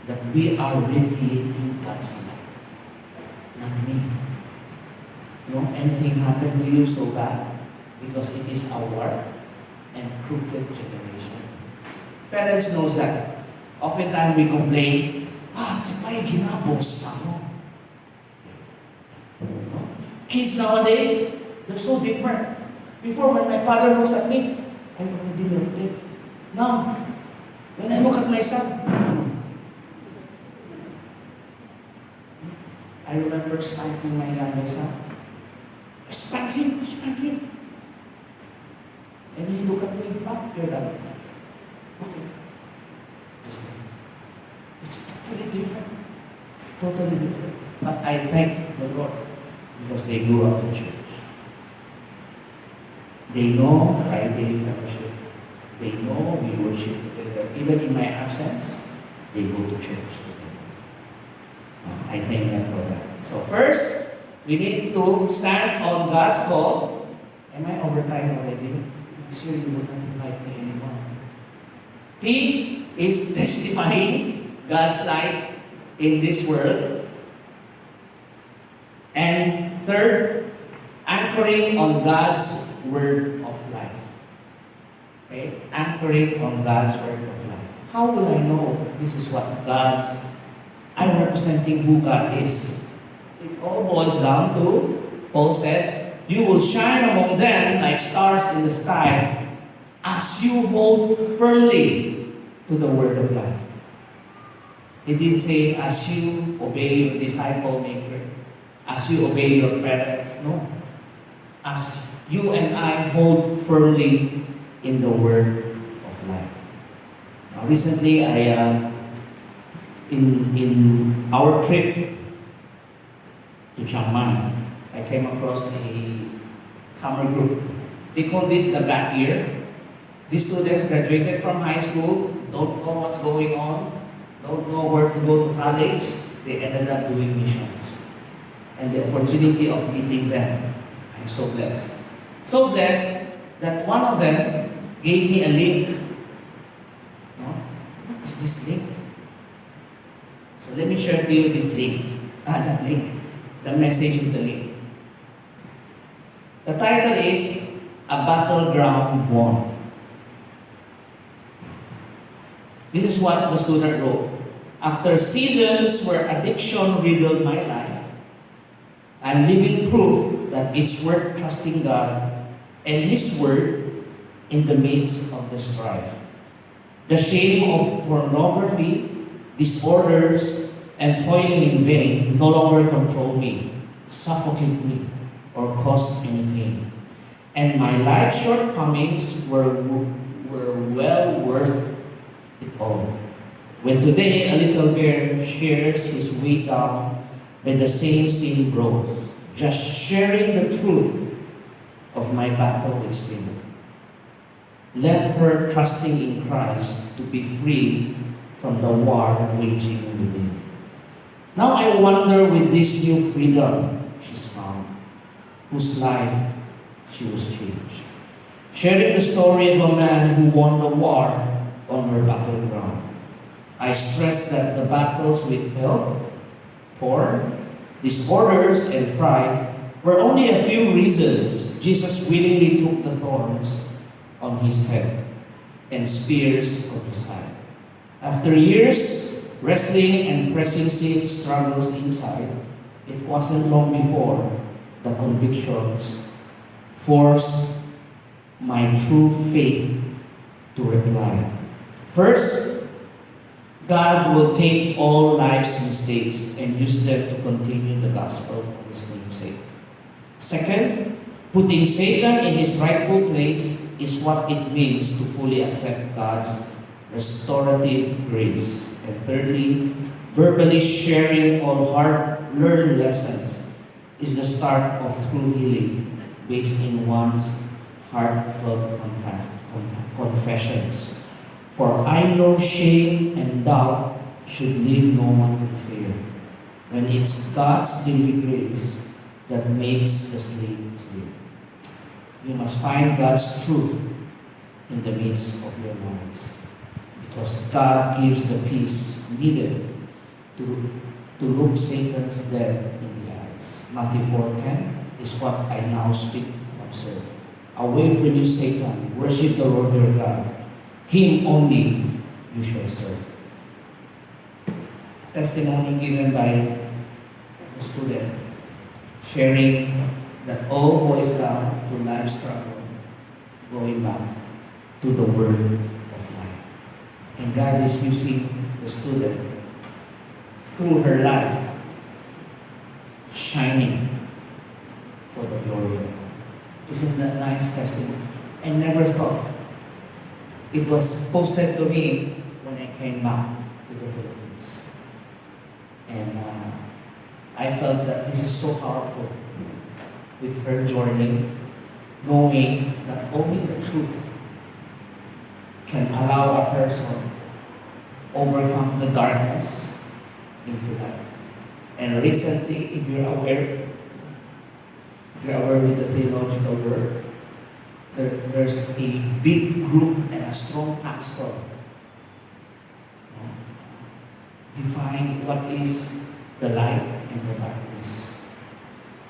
that we are radiating God's life. not me. No, anything happened to you so bad because it is a warped and crooked generation. Parents knows that. Oftentimes we complain, si pa'y ginabos ako. No? Kids nowadays, they're so different. Before, when my father looks at me, I'm already melted. Now, when I look at my son, I remember spanking my youngest son. Spank him, spank him. And he looked at me, you're done. Okay. It's totally different. It's totally different. But I thank the Lord because they grew up in church. They know Friday fellowship. They know we worship together. Even in my absence, they go to church together. I thank them for that. So first, we need to stand on God's call. Am I over time already? I'm sure you will not invite me anymore. T is testifying God's light in this world. And third, anchoring on God's word of life. Okay? Anchoring on God's word of life. How will I know this is what I'm representing who God is? It all boils down to, Paul said, you will shine among them like stars in the sky as you hold firmly to the word of life. He didn't say, as you obey your disciple maker, as you obey your parents. No. As you and I hold firmly in the word of life. Now, recently, in our trip to Chiang Mai, I came across a summer group. They call this the Black Year. These students graduated from high school, don't know what's going on, don't know where to go to college. They ended up doing missions. And the opportunity of meeting them, I'm so blessed. So blessed that one of them gave me a link. No? What is this link? So let me share to you this link. That link. The message of the link. The title is A Battleground Won. This is what the student wrote. After seasons where addiction riddled my life, I'm living proof that it's worth trusting God and His Word in the midst of the strife. The shame of pornography, disorders, and toiling in vain no longer control me, suffocate me, or cause any pain. And my life's shortcomings were well worth it all. When today a little bear shares his way down by the same sin bros, just sharing the truth of my battle with sin, left her trusting in Christ to be free from the war waging within. Now I wonder with this new freedom she's found, whose life she was changed. Sharing the story of a man who won the war on her battleground. I stress that the battles with health, porn, disorders, and pride were only a few reasons Jesus willingly took the thorns on his head and spears on his side. After years wrestling and pressing sin struggles inside, it wasn't long before the convictions forced my true faith to reply. First, God will take all life's mistakes and use them to continue the gospel for His name's sake. Second, putting Satan in his rightful place is what it means to fully accept God's restorative grace. And thirdly, verbally sharing all hard-learned lessons is the start of true healing based in one's heartfelt confessions. For I know shame and doubt should leave no one in fear, when it's God's daily grace that makes the slate clear. You must find God's truth in the midst of your lives, because God gives the peace needed to look Satan's dead in the eyes. Matthew 4:10 is what I now speak. Observe. Away from you, Satan. Worship the Lord your God. Him only you shall serve. Testimony given by the student, sharing that all boils down to life struggle, going back to the word of life. And God is using the student through her life, shining for the glory of God. Isn't that nice testimony? I never thought. It was posted to me when I came back to the Philippines. And I felt that this is so powerful with her journey, knowing that only the truth can allow a person overcome the darkness into light. And recently, if you're aware with the theological word, there's a big group and a strong pastor define what is the light and the darkness.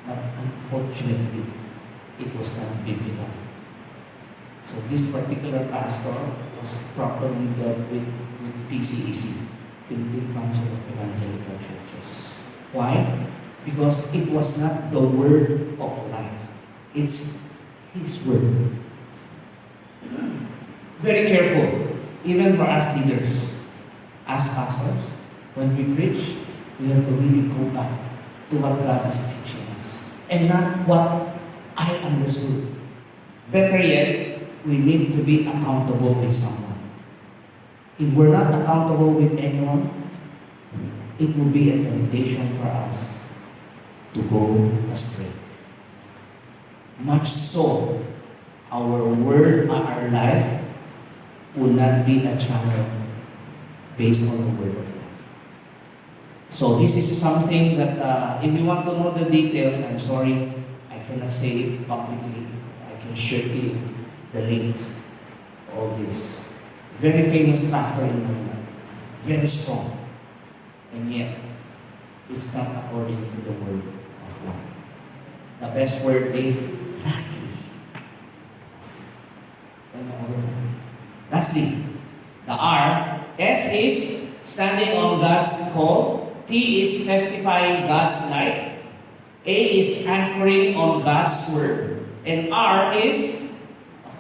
But unfortunately, it was not biblical. So this particular pastor was properly dealt with PCEC, Philippine Council of Evangelical Churches. Why? Because it was not the word of life. It's His word. Very careful, even for us leaders, as pastors, when we preach, we have to really go back to what God is teaching us and not what I understood. Better yet, we need to be accountable with someone. If we're not accountable with anyone, it will be a temptation for us to go astray. Much so, our word and our life will not be a channel based on the word of life. So this is something that if you want to know the details, I'm sorry, I cannot say it publicly. I can share to you the link, all this. Very famous pastor in Manila, very strong. And yet, it's not according to the word of life. The best word is lastly. Lastly, the R, S is standing on God's call, T is testifying God's light, A is anchoring on God's word, and R is,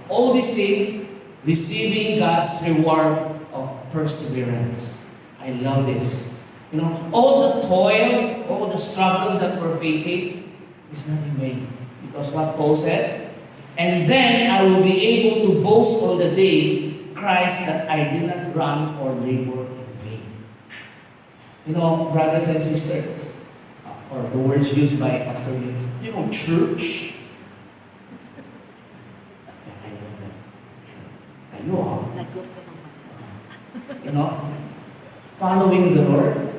all these things, receiving God's reward of perseverance. I love this. You know, all the toil, all the struggles that we're facing is not in vain. Because what Paul said, and then I will be able to boast on the day Christ that I did not run or labor in vain. You know, brothers and sisters, or the words used by Pastor Lee, you know, church. You are. You know, following the Lord,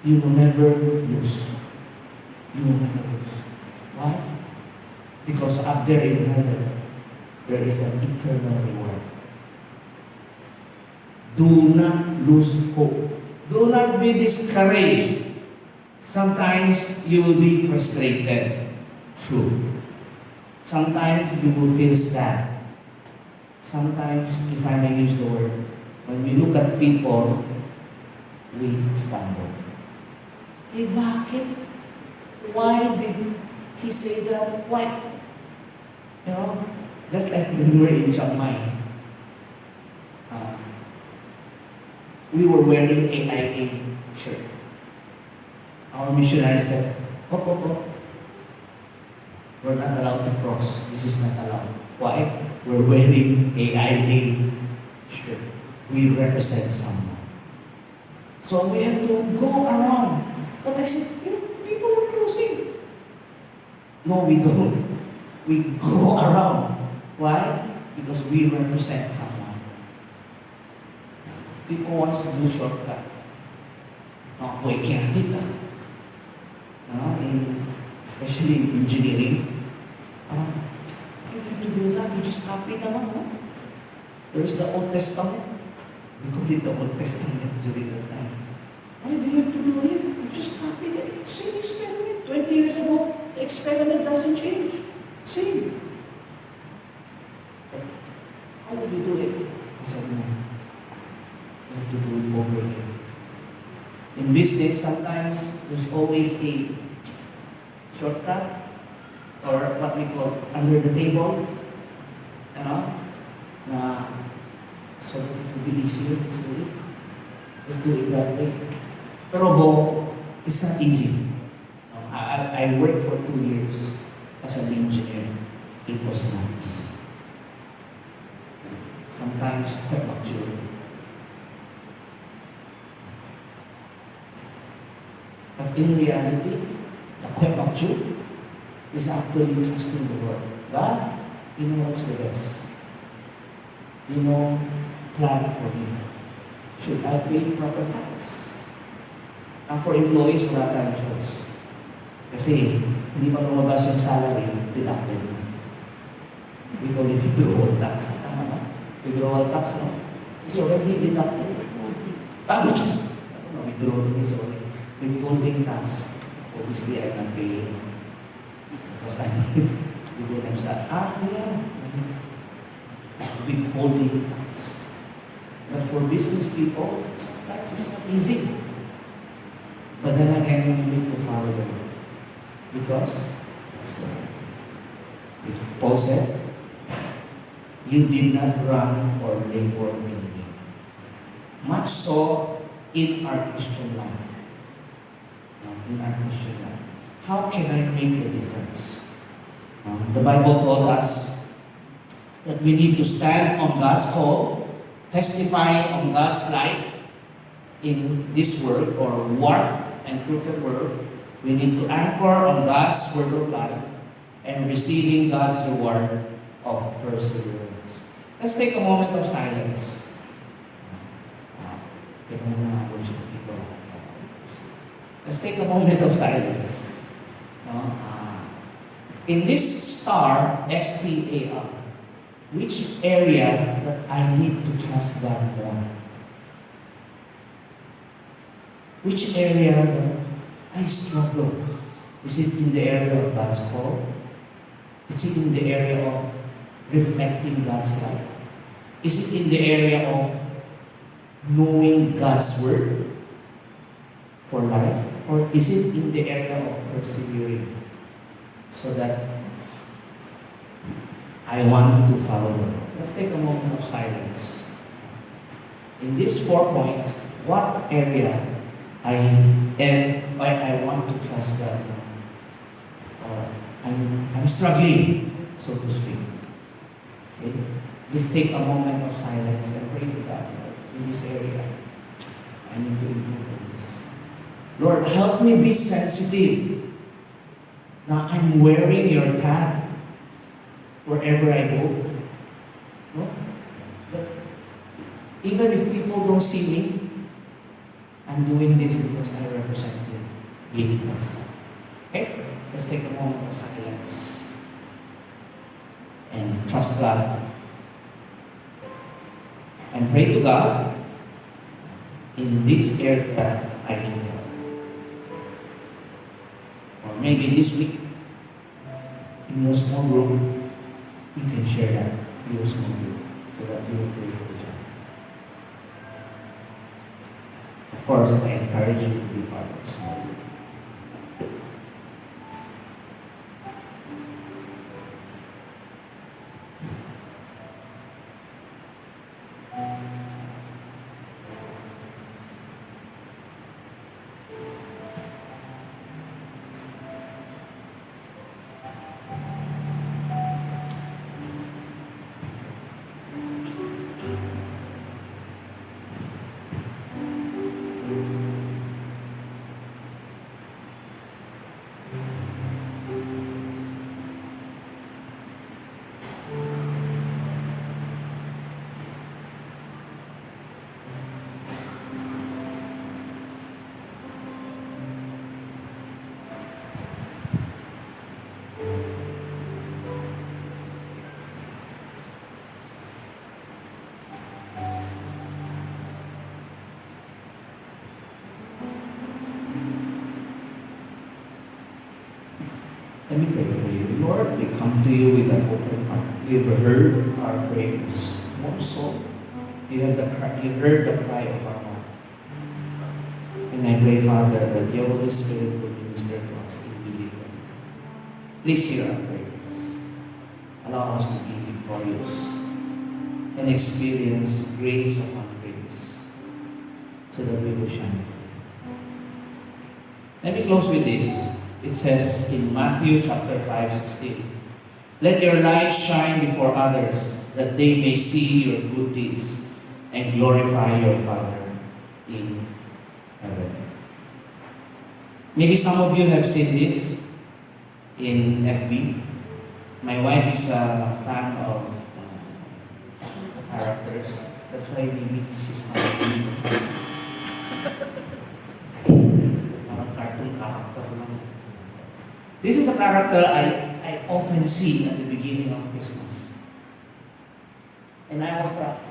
you will never lose. You will never lose. Why? Because up there in heaven, there is an eternal reward. Do not lose hope. Do not be discouraged. Sometimes you will be frustrated. True. Sometimes you will feel sad. Sometimes, if I may use the word, when we look at people, we stumble. Hey, bakit? Why did he say that? Why? You know, just like when we were in Chiang Mai, we were wearing AIA shirt. Our missionary said, oh. We're not allowed to cross. This is not allowed. Why? We're wearing AIA shirt. We represent someone. So we have to go around. But I said, people are crossing. No, we don't. We go around. Why? Because we represent someone. People want to do shortcut. No, boy, can't do that. Especially in engineering. You have to do that. You just copy naman, no? There's the Old Testament. We call it the Old Testament during that time. Why do you have to do it? You just copy the same experiment. experiment doesn't change. Same. But how would you do it? He said, no. You have to do it over again. In business, sometimes there's always a shortcut or what we call under the table. You know? Na, so it will be easier. Let's do it that way. Pero it's not easy. I worked for 2 years as an engineer. It was not easy. Sometimes quite mature. But in reality, the quite mature is actually trusting the Lord. God, you know what's the best. You know, plan for me. Should I pay proper tax? And for employees, wala tayong choice. Kasi, hindi pa lumabas yung salary, deducted. We call it withdrawal tax. Tama ba? Withdrawal tax, no? It's already deducted. Bago siya. Withdrawal is already. Withholding tax, obviously I can pay it. Because I didn't have sa, yeah. Withholding tax. But for business people, sometimes it's not easy. But then again, you need to follow them. Because that's the way. Paul said, you did not run or labor in vain. Much so in our Christian life. In our Christian life. How can I make a difference? The Bible told us that we need to stand on God's call, testifying on God's light in this world or warped and crooked world. We need to anchor on God's word of life and receiving God's reward of perseverance. Let's take a moment of silence. Let's take a moment of silence. In this star, STAR, which area that I need to trust God more? Which area that I struggle? Is it in the area of God's call? Is it in the area of reflecting God's light? Is it in the area of knowing God's word for life? Or is it in the area of persevering so that I want to follow Him? Let's take a moment of silence. In these 4 points, what area I want to trust God more? I'm struggling, so to speak. Okay? Just take a moment of silence and pray to God in this area. I need to improve on this. Lord, help me be sensitive. Now I'm wearing your tag wherever I go. No? That even if people don't see me, I'm doing this because I represent you. Okay? Let's take a moment of silence and trust God. And pray to God in this area I need help. Or maybe this week, in your small group, you can share that in your small group so that you will pray for each other. Of course, I encourage you to be part of the small group. Let me pray for you. Lord, we come to you with an open heart. You've heard our prayers. More so, you heard the cry of our heart. And I pray, Father, that your Holy Spirit will minister to us individually. Please hear our prayers. Allow us to be victorious and experience grace upon grace so that we will shine for you. Let me close with this. It says in Matthew chapter 5:16, "Let your light shine before others, that they may see your good deeds and glorify your Father in heaven." Maybe some of you have seen this in FB. My wife is a fan of characters. That's why maybe she's not parang cartoon character lang. This is a character I often see at the beginning of Christmas. And I was thought,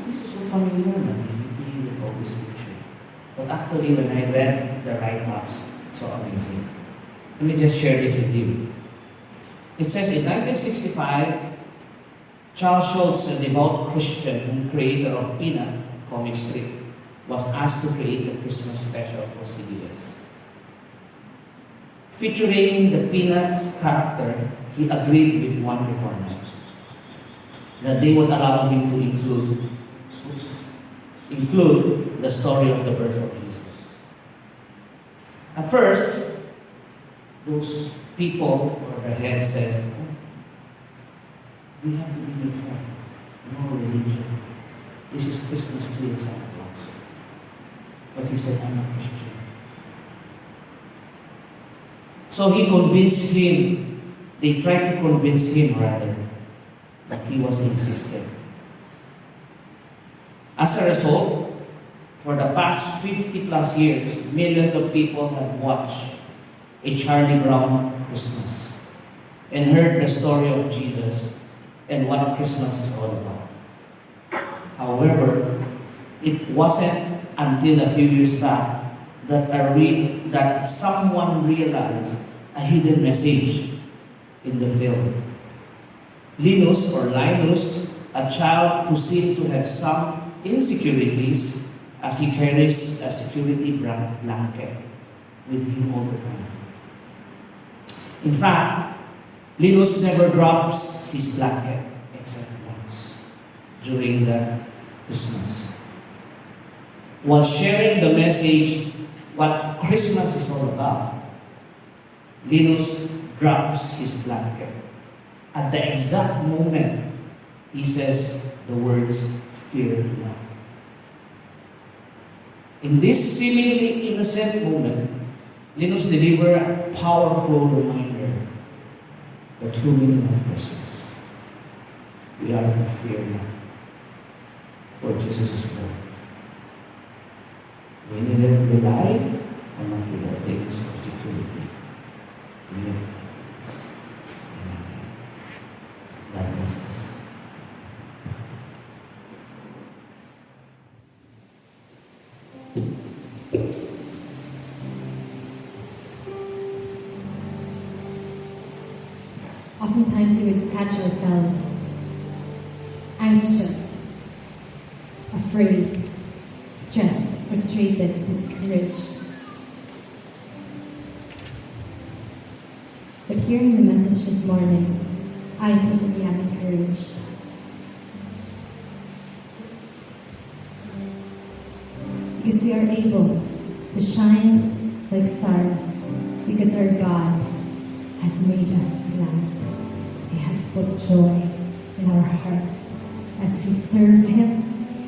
this is so familiar, nativity, with all this picture. But actually, when I read the write-ups, so amazing. Let me just share this with you. It says in 1965, Charles Schulz, a devout Christian and creator of Peanut comic strip, was asked to create the Christmas special for CBS. Featuring the Peanuts character, he agreed with one requirement, that they would allow him to include the story of the birth of Jesus. At first, those people or their head says, we have to be neutral, no religion. This is Christmas tree and Santa Claus. But he said, I'm a Christian. So he convinced him, they tried to convince him rather, but he was insistent. As a result, for the past 50 plus years, millions of people have watched a Charlie Brown Christmas and heard the story of Jesus and what Christmas is all about. However, it wasn't until a few years back that someone realized a hidden message in the film. Linus, a child who seemed to have some insecurities as he carries a security blanket with him all the time. In fact, Linus never drops his blanket except once during the Christmas. While sharing the message, what Christmas is all about, Linus drops his blanket. At the exact moment, he says the words, "Fear not." In this seemingly innocent moment, Linus delivered a powerful reminder, the true meaning of Christmas. We are to fear not, for Jesus is born. We needn't rely on material things for security. We have Christ. Amen. God bless us. Oftentimes we would catch ourselves anxious, afraid, stressed, frustrated, discouraged. But hearing the message this morning, I personally am encouraged. Because we are able to shine like stars, because our God has made us glad. He has put joy in our hearts as we serve Him,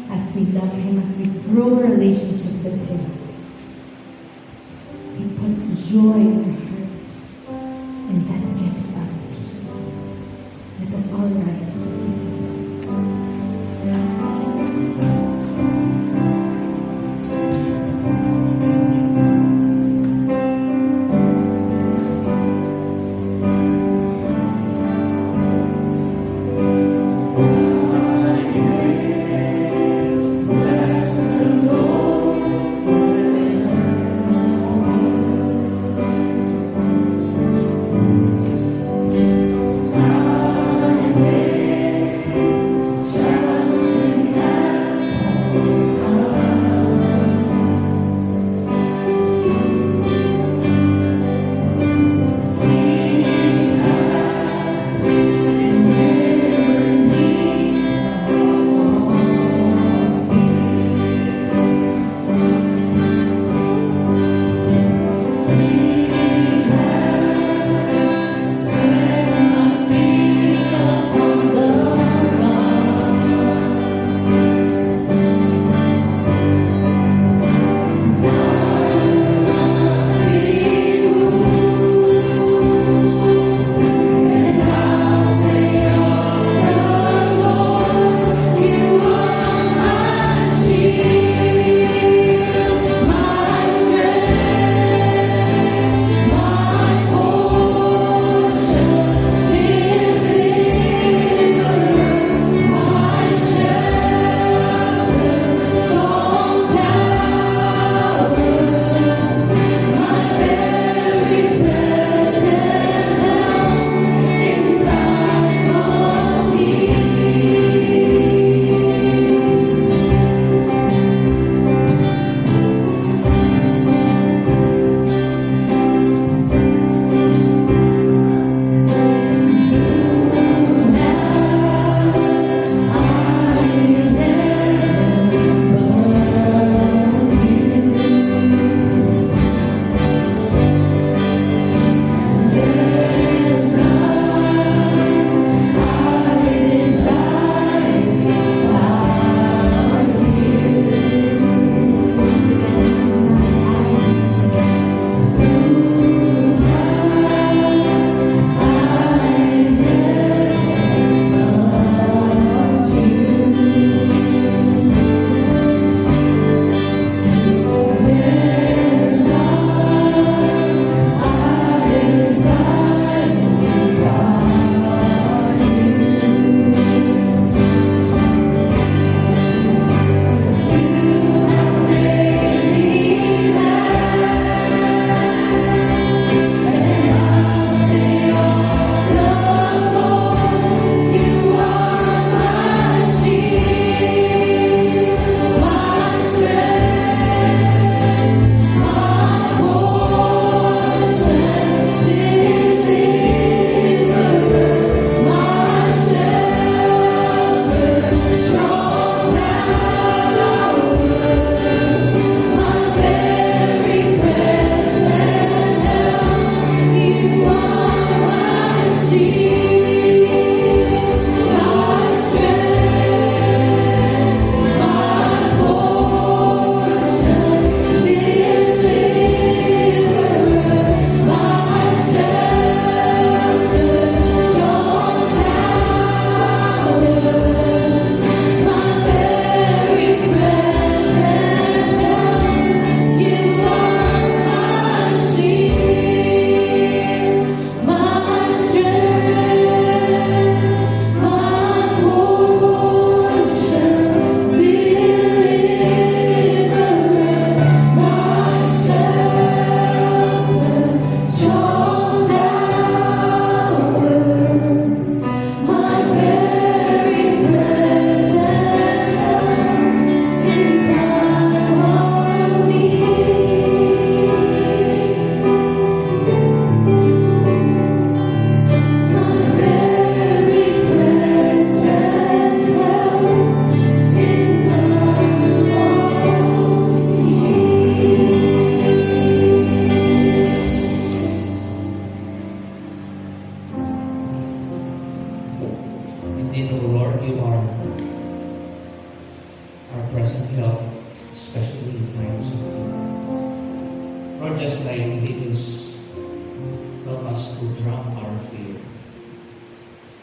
as we love Him, as we grow a relationship with Him. He puts joy in our hearts, and that gives us peace. Let us all rise as we sing this.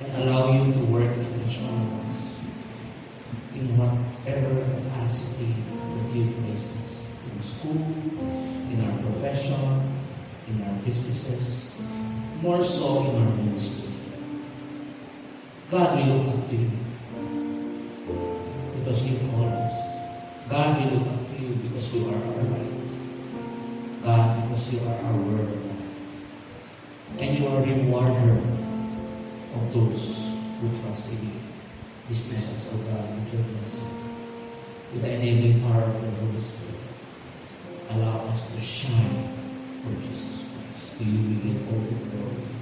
and allow you to work in each one of us in whatever capacity that you place us. In school, in our profession, in our businesses, more so in our ministry. God, we look up to you because you call us. God, we look up to you because you are our light. God, because you are our word of God. And you are a rewarder of those who trust in you. This message of God in churches with the enabling power of the Holy Spirit. Allow us to shine for Jesus Christ. To you we give all the glory.